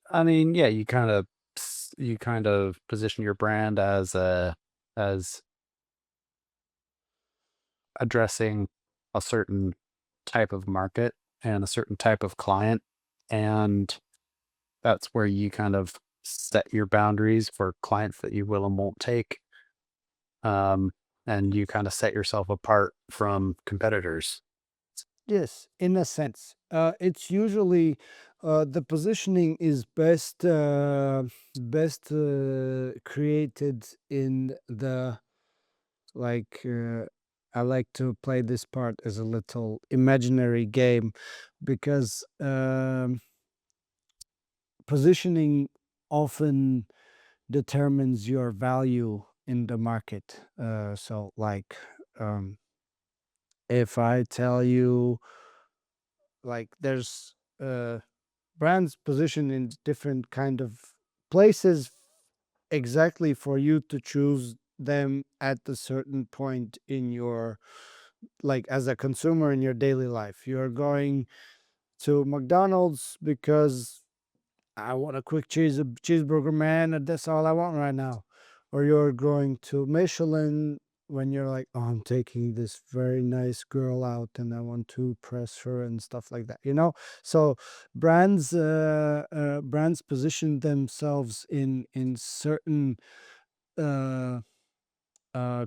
I mean, yeah, you kind of position your brand as addressing a certain type of market and a certain type of client, and that's where you kind of set your boundaries for clients that you will and won't take, um, and you kind of set yourself apart from competitors. Yes, in a sense. It's usually the positioning is best created in the like I like to play this part as a little imaginary game because positioning often determines your value in the market. So, like, um, if I tell you, like, there's brands positioned in different kind of places exactly for you to choose them at a certain point in your like as a consumer in your daily life. You're going to McDonald's because I want a quick cheeseburger, man, and that's all I want right now. Or you're going to Michelin when you're like, oh, I'm taking this very nice girl out and I want to press her and stuff like that, you know. So brands position themselves in certain uh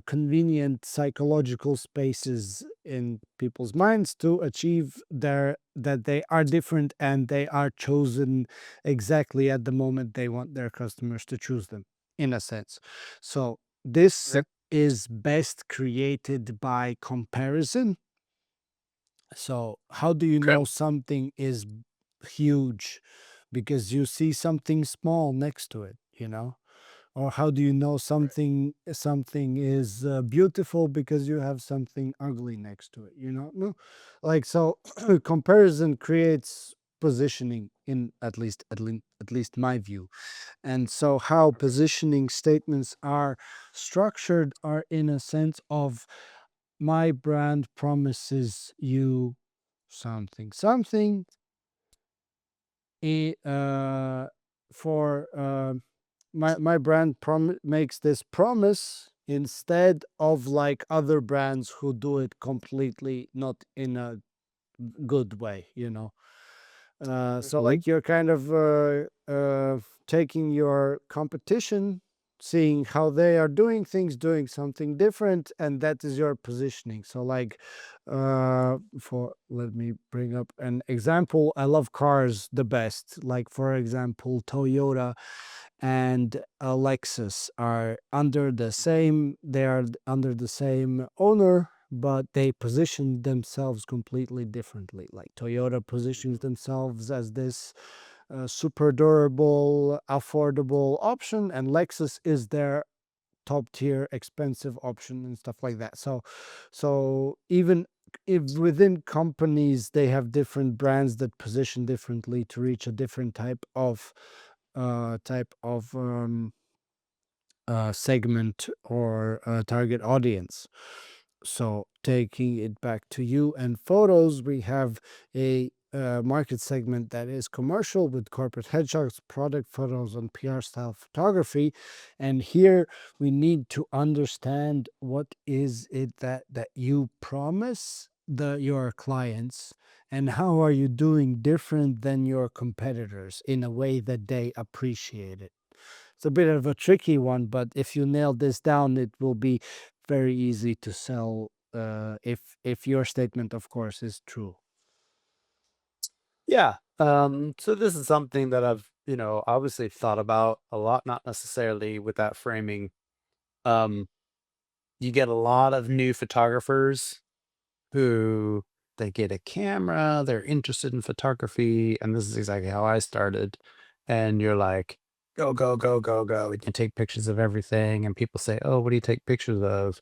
convenient psychological spaces in people's minds to achieve their that they are different and they are chosen exactly at the moment they want their customers to choose them, in a sense. So this Yep. is best created by comparison. So how do you Okay. know something is huge? Because you see something small next to it, you know. Or how do you know Right. something is beautiful? Because you have something ugly next to it, you know. No, like, so comparison creates positioning, in at least my view. And so how Okay. positioning statements are structured are in a sense of, my brand promises you something i- uh, for my brand makes this promise instead of like other brands who do it completely not in a good way, you know. So Mhm. like you're kind of taking your competition, seeing how they are doing things, doing something different, and that is your positioning. So like, for let me bring up an example. I love cars the best. Like for example, Toyota and Lexus are under the same. They are under the same owner, but they position themselves completely differently. Like Toyota positions Mhm. themselves as this super durable, affordable option, and Lexus is their top tier, expensive option and stuff like that. So even if within companies they have different brands that position differently to reach a different type of segment or target audience. So taking it back to you and photos, we have a market segment that is commercial with corporate headshots, product photos, and PR style photography. And here we need to understand what is it that you promise your clients, and how are you doing different than your competitors in a way that they appreciate it. It's a bit of a tricky one, but if you nail this down, it will be very easy to sell. If your statement, of course, is true. Yeah. So this is something that I've, obviously thought about a lot, not necessarily with that framing. Um, you get a lot of new photographers who they get a camera, they're interested in photography, and this is exactly how I started. And you're like, go, go, go, go, go. And you take pictures of everything. And people say, oh, what do you take pictures of?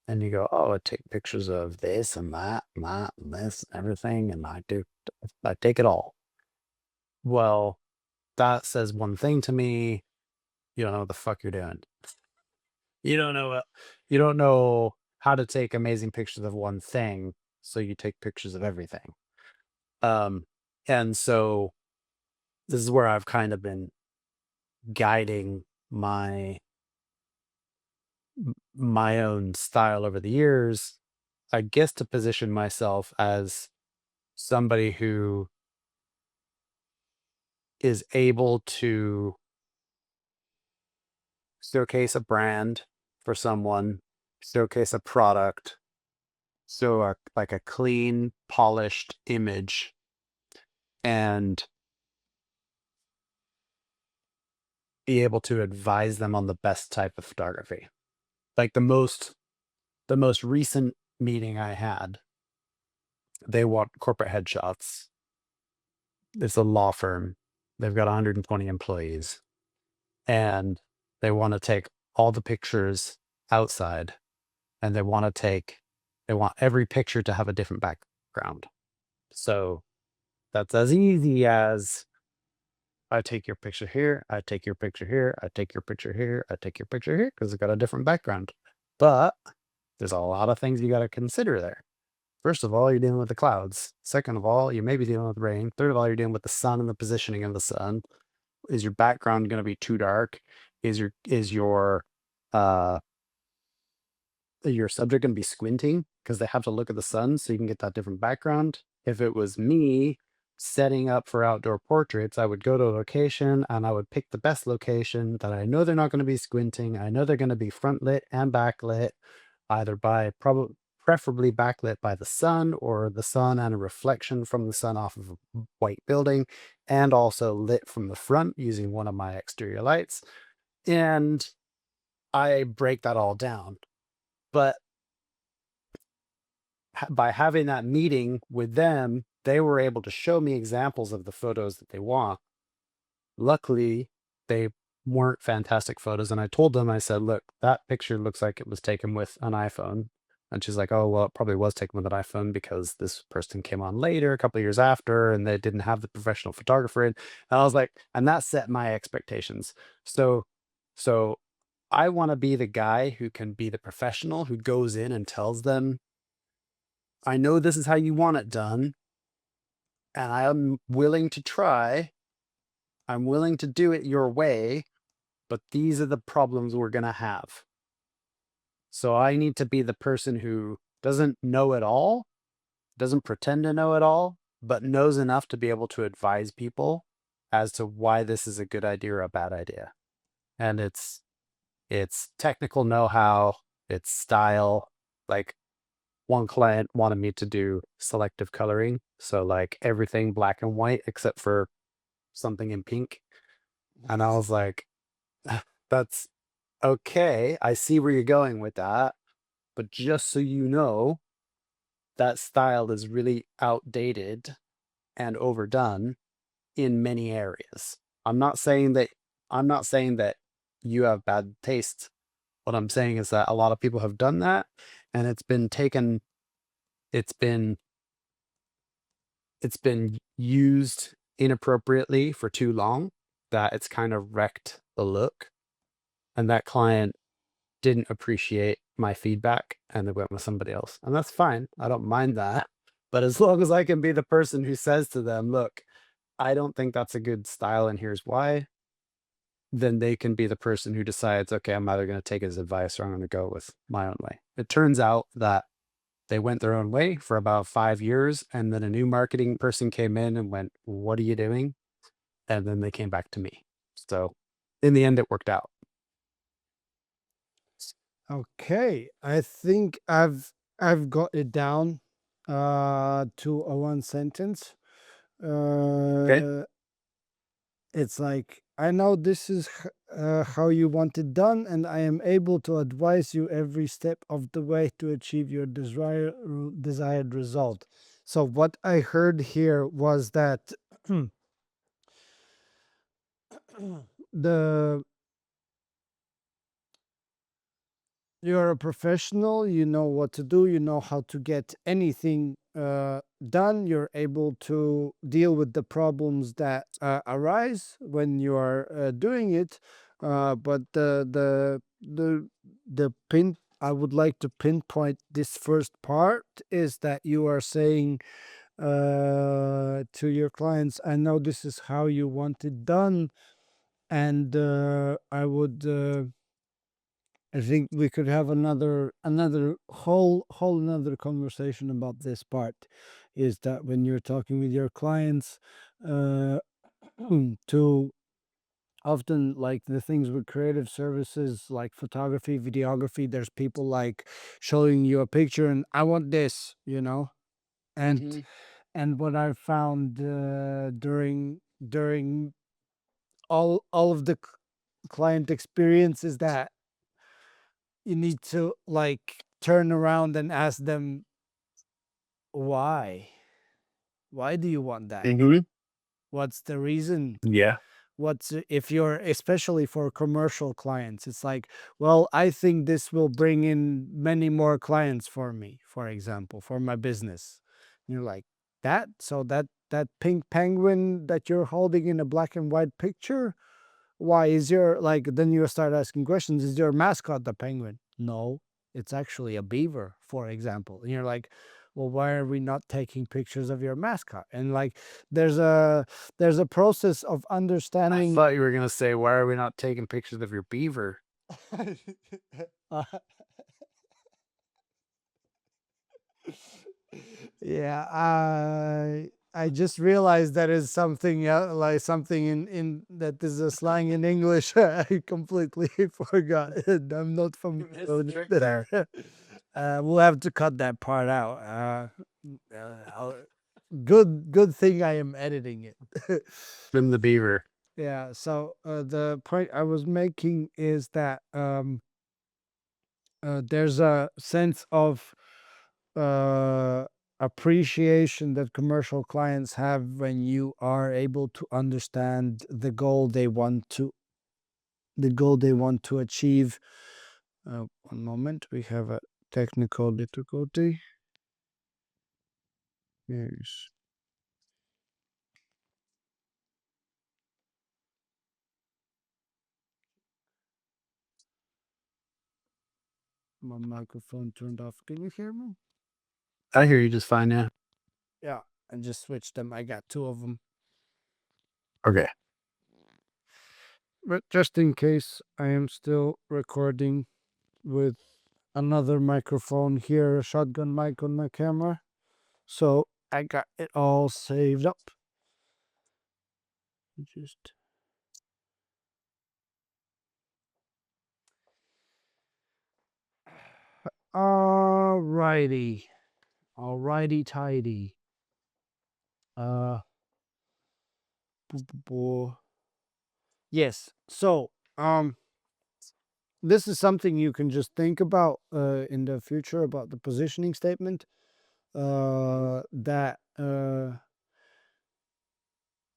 And you go, oh, I take pictures of this and that, and this, and everything. And I take it all. Well, that says one thing to me. You don't know what the fuck you're doing. You don't know you don't know how to take amazing pictures of one thing, so you take pictures of everything. Um, and so this is where I've kind of been guiding my own style over the years, I guess, to position myself as somebody who is able to showcase a brand for someone, showcase a product, so like a clean, polished image, and be able to advise them on the best type of photography. Like the most recent meeting I had, they want corporate headshots. It's a law firm. They've got 120 employees, and they want to take all the pictures outside, and they want every picture to have a different background. So that's as easy as, I take your picture here, I take your picture here, I take your picture here, I take your picture here, because it's got a different background. But there's a lot of things you got to consider there. First of all, you're dealing with the clouds. Second of all, you may be dealing with rain. Third of all, you're dealing with the sun and the positioning of the sun. Is your background going to be too dark? Is your uh your subject going to be squinting because they have to look at the sun so you can get that different background. If it was me setting up for outdoor portraits, I would go to a location and I would pick the best location that I know they're not going to be squinting. I know they're going to be front lit and backlit, either by preferably backlit by the sun, or the sun and a reflection from the sun off of a white building, and also lit from the front using one of my exterior lights. And I break that all down. But by having that meeting with them, they were able to show me examples of the photos that they want. Luckily, they weren't fantastic photos. And I told them, I said, look, that picture looks like it was taken with an iPhone. And she's like, oh, well, it probably was taken with an iPhone because this person came on later, a couple of years after, and they didn't have the professional photographer in. And I was like, and that set my expectations. So I want to be the guy who can be the professional who goes in and tells them, I know this is how you want it done, and I'm willing to try. I'm willing to do it your way, but these are the problems we're going to have. So I need to be the person who doesn't know it all, doesn't pretend to know it all, but knows enough to be able to advise people as to why this is a good idea or a bad idea. And it's technical know-how, it's style. Like, one client wanted me to do selective coloring, so like everything black and white except for something in pink. And I was like, that's okay. I see where you're going with that. But just so you know, that style is really outdated and overdone in many areas. I'm not saying that I'm not saying that you have bad taste. What I'm saying is that a lot of people have done that, and it's been it's been used inappropriately for too long, that it's kind of wrecked the look. And that client didn't appreciate my feedback and they went with somebody else. And that's fine. I don't mind that. But as long as I can be the person who says to them, look, I don't think that's a good style and here's why, then they can be the person who decides, okay, I'm either going to take his advice or I'm going to go with my own way. It turns out that they went their own way for about 5 years, and then a new marketing person came in and went, "What are you doing?" And then they came back to me. So in the end, it worked out. Okay, I think I've got it down to a one sentence. Okay. Uh it's like, I know this is how you want it done, and I am able to advise you every step of the way to achieve your desired result. So what I heard here was that the you're a professional, you know what to do, you know how to get anything done, you're able to deal with the problems that arise when you are doing it. But the pin I would like to pinpoint this first part is that you are saying to your clients, I know this is how you want it done, and I would I think we could have another whole another conversation about this part. Is that when you're talking with your clients, uh, to often, like the things with creative services like photography, videography, there's people like showing you a picture and I want this, and Hmm. what I found during all of the client experience is that you need to like turn around and ask them why. Why do you want that? Hmm. What's the reason? Yeah. What's if you're, especially for commercial clients, it's like, well, I think this will bring in many more clients for me, for example, for my business. And you're like, that? So that pink penguin that you're holding in a black and white picture, why is your, like, then you start asking questions, is your mascot the penguin? No, it's actually a beaver, for example. And you're like, well, why are we not taking pictures of your mascot? And like, there's a process of I understanding. thought you were going to say, why are we not taking pictures of your beaver? Uh, Yeah, I just realized that is something like something in that is a slang in English. I completely forgot. I'm not You familiar missed the with trick it. there. We'll have to cut that part out. Good thing I am editing it. Swim the beaver. Yeah. So the point I was making is that there's a sense of uh, appreciation that commercial clients have when you are able to understand the goal they want to achieve. One moment, we have a technical difficulty. Yes, my microphone turned off. Can you hear me? I hear you just fine, yeah. Yeah, I just switched them. I got two of them. Okay. But just in case, I am still recording with another microphone here, a shotgun mic on my camera. So I got it all saved up. Just alrighty, alrighty, tidy. Uh, yes. So this is something you can just think about in the future about the positioning statement. That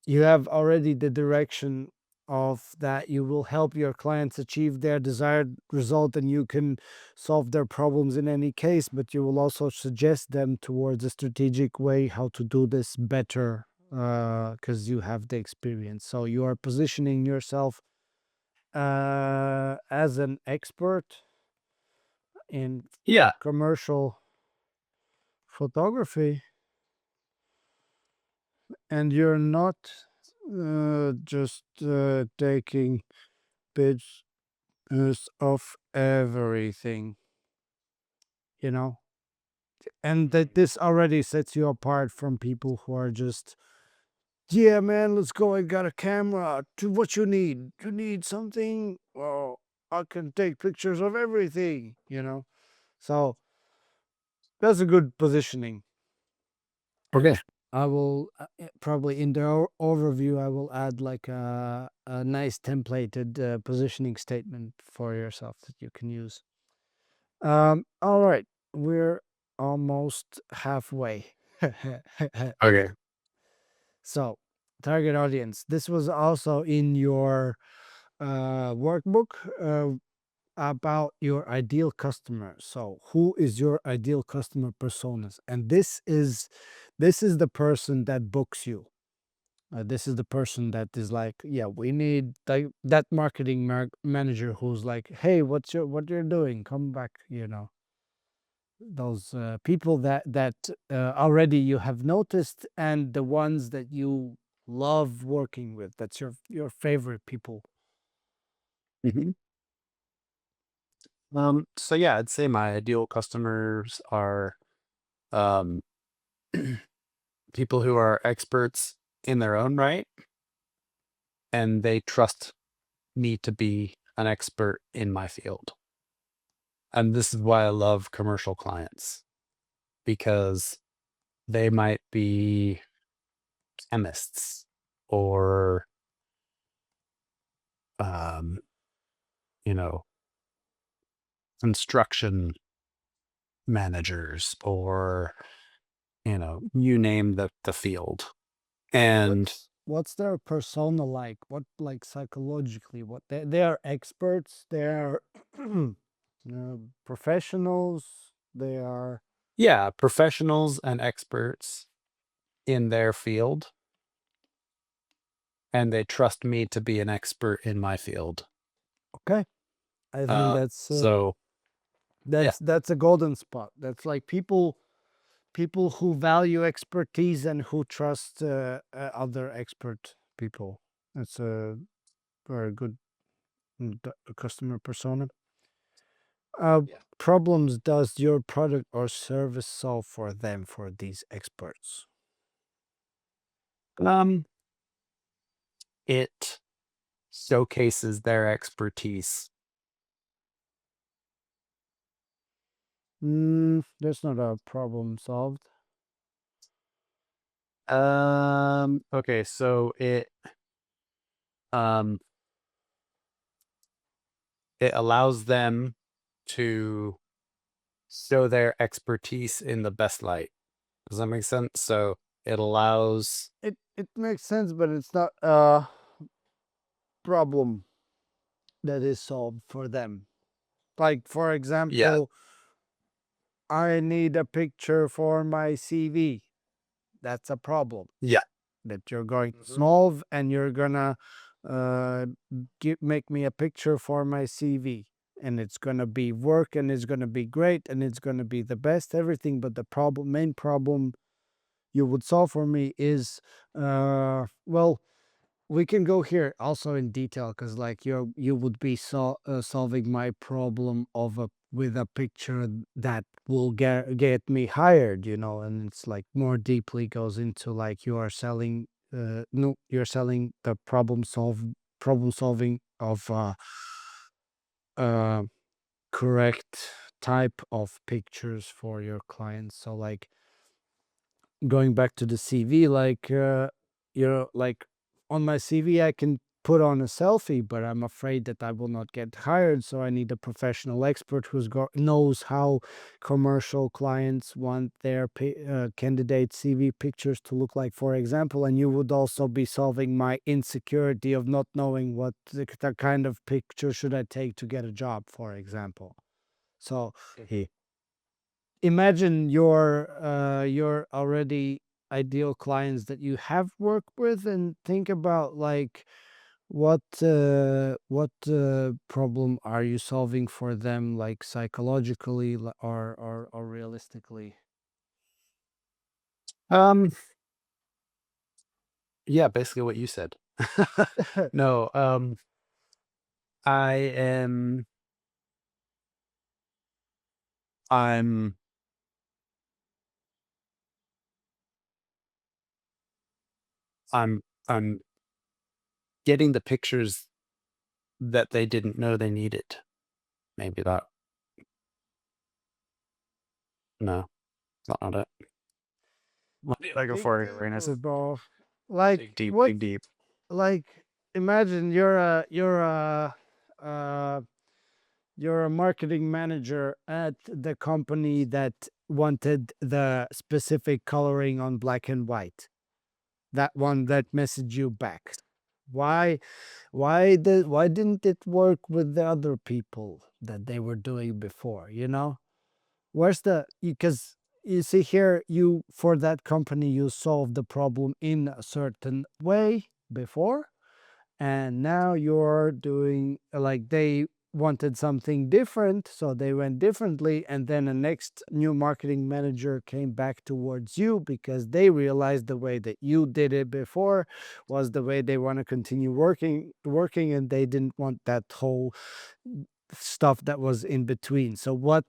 you have already the direction of that you will help your clients achieve their desired result and you can solve their problems in any case, but you will also suggest them towards a strategic way how to do this better because you have the experience. So you are positioning yourself as an expert in Yeah. commercial photography, and you're not just taking pictures of everything, you know? And that this already sets you apart from people who are just, yeah, man, let's go. I got a camera. What you need? You need something? Well, I can take pictures of everything, you know? So that's a good positioning. Okay. I will probably in the overview, I will add like a nice templated positioning statement for yourself that you can use. All right, we're almost halfway. Okay. So, target audience. This was also in your workbook about your ideal customer. So, who is your ideal customer personas? And this is the person that books you. This is the person that is like, yeah, we need that marketing manager who's like, hey, what you're doing? Come back, you know. Those people that already you have noticed, and the ones that you love working with. That's your favorite people. hmm so yeah, I'd say my ideal customers are um people who are experts in their own right and they trust me to be an expert in my field. And this is why I love commercial clients because they might be chemists or um, you know, construction managers or you name the field. And What's their persona like? What like psychologically? What they are experts. They are professionals. They are yeah, professionals and experts in their field and they trust me to be an expert in my field. okay. I think So yeah. that's a golden spot. That's like people who value expertise and who trust other expert people. That's a very good customer persona. Yeah. problems does your product or service solve for them, for these experts? Um, it showcases their expertise. That's not a problem solved. Okay, so um it allows them to show their expertise in the best light. Does that make sense? So it allows, It makes sense, but it's not a problem that is solved for them. Like, for yeah, example, I need a picture for my CV. That's a problem yeah. that you're going to Mhm. solve, and you're gonna make me a picture for my CV, and it's gonna be work, and it's gonna be great, and it's gonna be the best everything. But the main problem you would solve for me is, well, we can go here also in detail, because like you would be solving my problem of a with a picture that will get me hired, and it's like more deeply goes into like you are selling, no, you're selling the problem solving of uh correct type of pictures for your clients. So like, going back to the CV, like, like on my CV, I can put on a selfie, but I'm afraid that I will not get hired. So I need a professional expert knows how commercial clients want their candidate CV pictures to look like, for example. And you would also be solving my insecurity of not knowing what the kind of picture should I take to get a job, for example. So Mhm. imagine your already ideal clients that you have worked with, and think about like what problem are you solving for them, like psychologically, or realistically. Um, yeah, basically what you said. No, I am I'm I'm getting the pictures that they didn't know they needed. Maybe that, no, that's not it. What did I go Dig for here, deeper, Rainus? bro. Like Dig deep, what? dig deep. Like, imagine uh you're a marketing manager at the company that wanted the specific coloring on black and white. That one that messaged you back. Why why didn't it work with the other people that they were doing before, Where's the because you see here, you for that company you solved the problem in a certain way before, and now you're doing like they wanted something different, so they went differently, and then a next new marketing manager came back towards you because they realized the way that you did it before was the way they want to continue working, and they didn't want that whole stuff that was in between. So what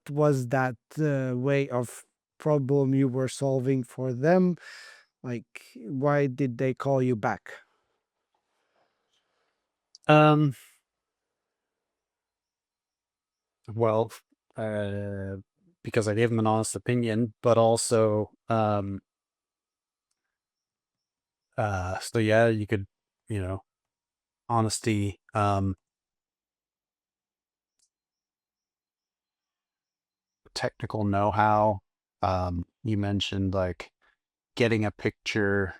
was that way of problem you were solving for them? Like, why did they call you back? Um, well, uh, because I gave them an honest opinion, but also, so yeah, you could, you know, honesty, technical know-how. You mentioned like getting a picture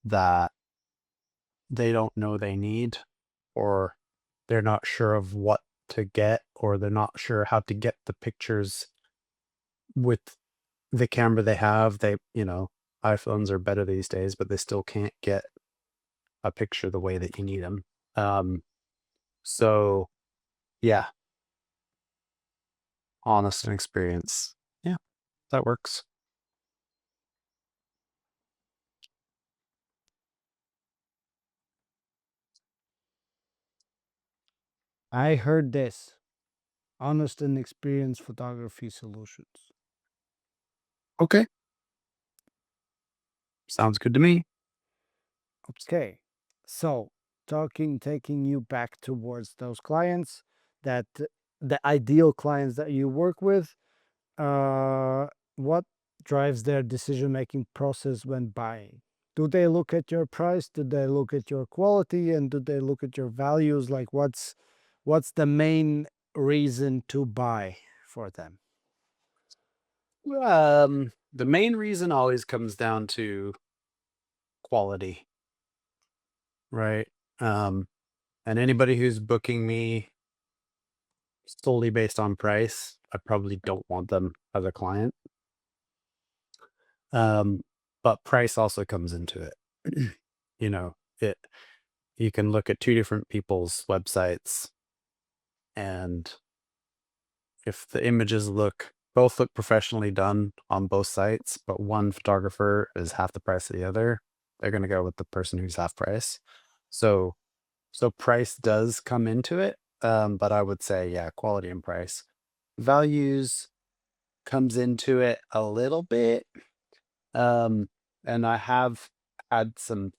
that they don't know they need, or they're not sure of what to get, or they're not sure how to get the pictures with the camera they have. iPhones are better these days, but they still can't get a picture the way that you need them. So yeah, honest and experience. Yeah, that works. I heard this. honest and experienced photography solutions. Okay. Sounds good to me. Okay, so taking you back towards those clients, that the ideal clients that you work with, what drives their decision-making process when buying? Do they look at your price? Do they look at your quality? And do they look at your values? Like what's the main reason to buy for them? The main reason always comes down to quality, right? And anybody who's booking me solely based on price, I probably don't want them as a client. But price also comes into it. You know, it you can look at two different people's websites, and if the images both look professionally done on both sites, but one photographer is half the price of the other, they're going to go with the person who's half price. So price does come into it, but I would say, yeah, quality and price. Values comes into it a little bit, and I have had some.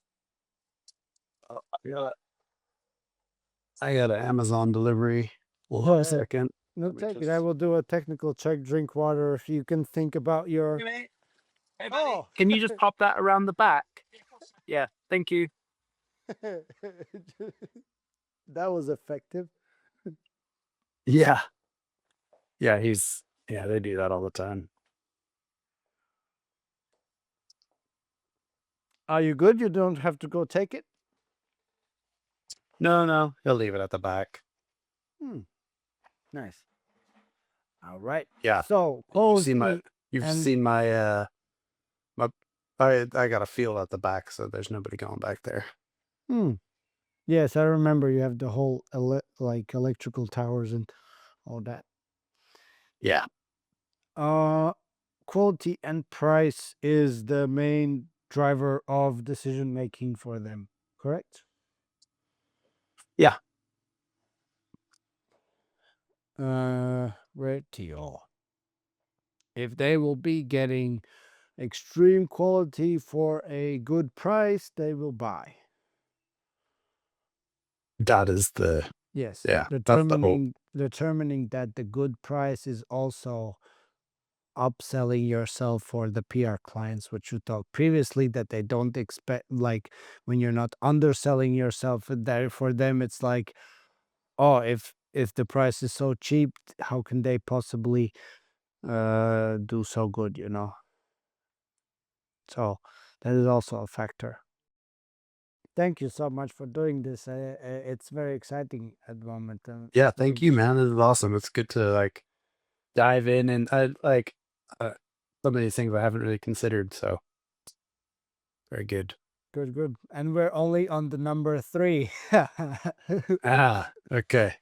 Oh, I got an Amazon delivery. Hold on a second. No, Let me take it. just- I will do a technical check. Drink water. If you can think about your. Hey, mate. Hey, buddy. Oh, Can you just pop that around the back? Yeah, thank you. that was effective. Yeah. Yeah, they do that all the time. Are you good? You don't have to go take it. No, he'll leave it at the back. Nice. All right. Yeah. So You've and- seen my I got a field at the back, so there's nobody going back there. Yes, I remember you have the whole like electrical towers and all that. Yeah. Quality and price is the main driver of decision making for them, correct? Yeah. Retio. If they will be getting extreme quality for a good price, they will buy. That is the Yes. yeah. That's the whole Determining that the good price is also upselling yourself for the PR clients, which you talked previously, that they don't expect, like when you're not underselling yourself there for them, it's like, oh, if the price is so cheap, how can they possibly do so good, you know? So that is also a factor. Thank you so much for doing this. It's very exciting at the moment. Yeah, thank you, man. This is awesome. It's good to like dive in and some of these things I haven't really considered, so very good. Good. And we're only on the number 3. Ah, okay.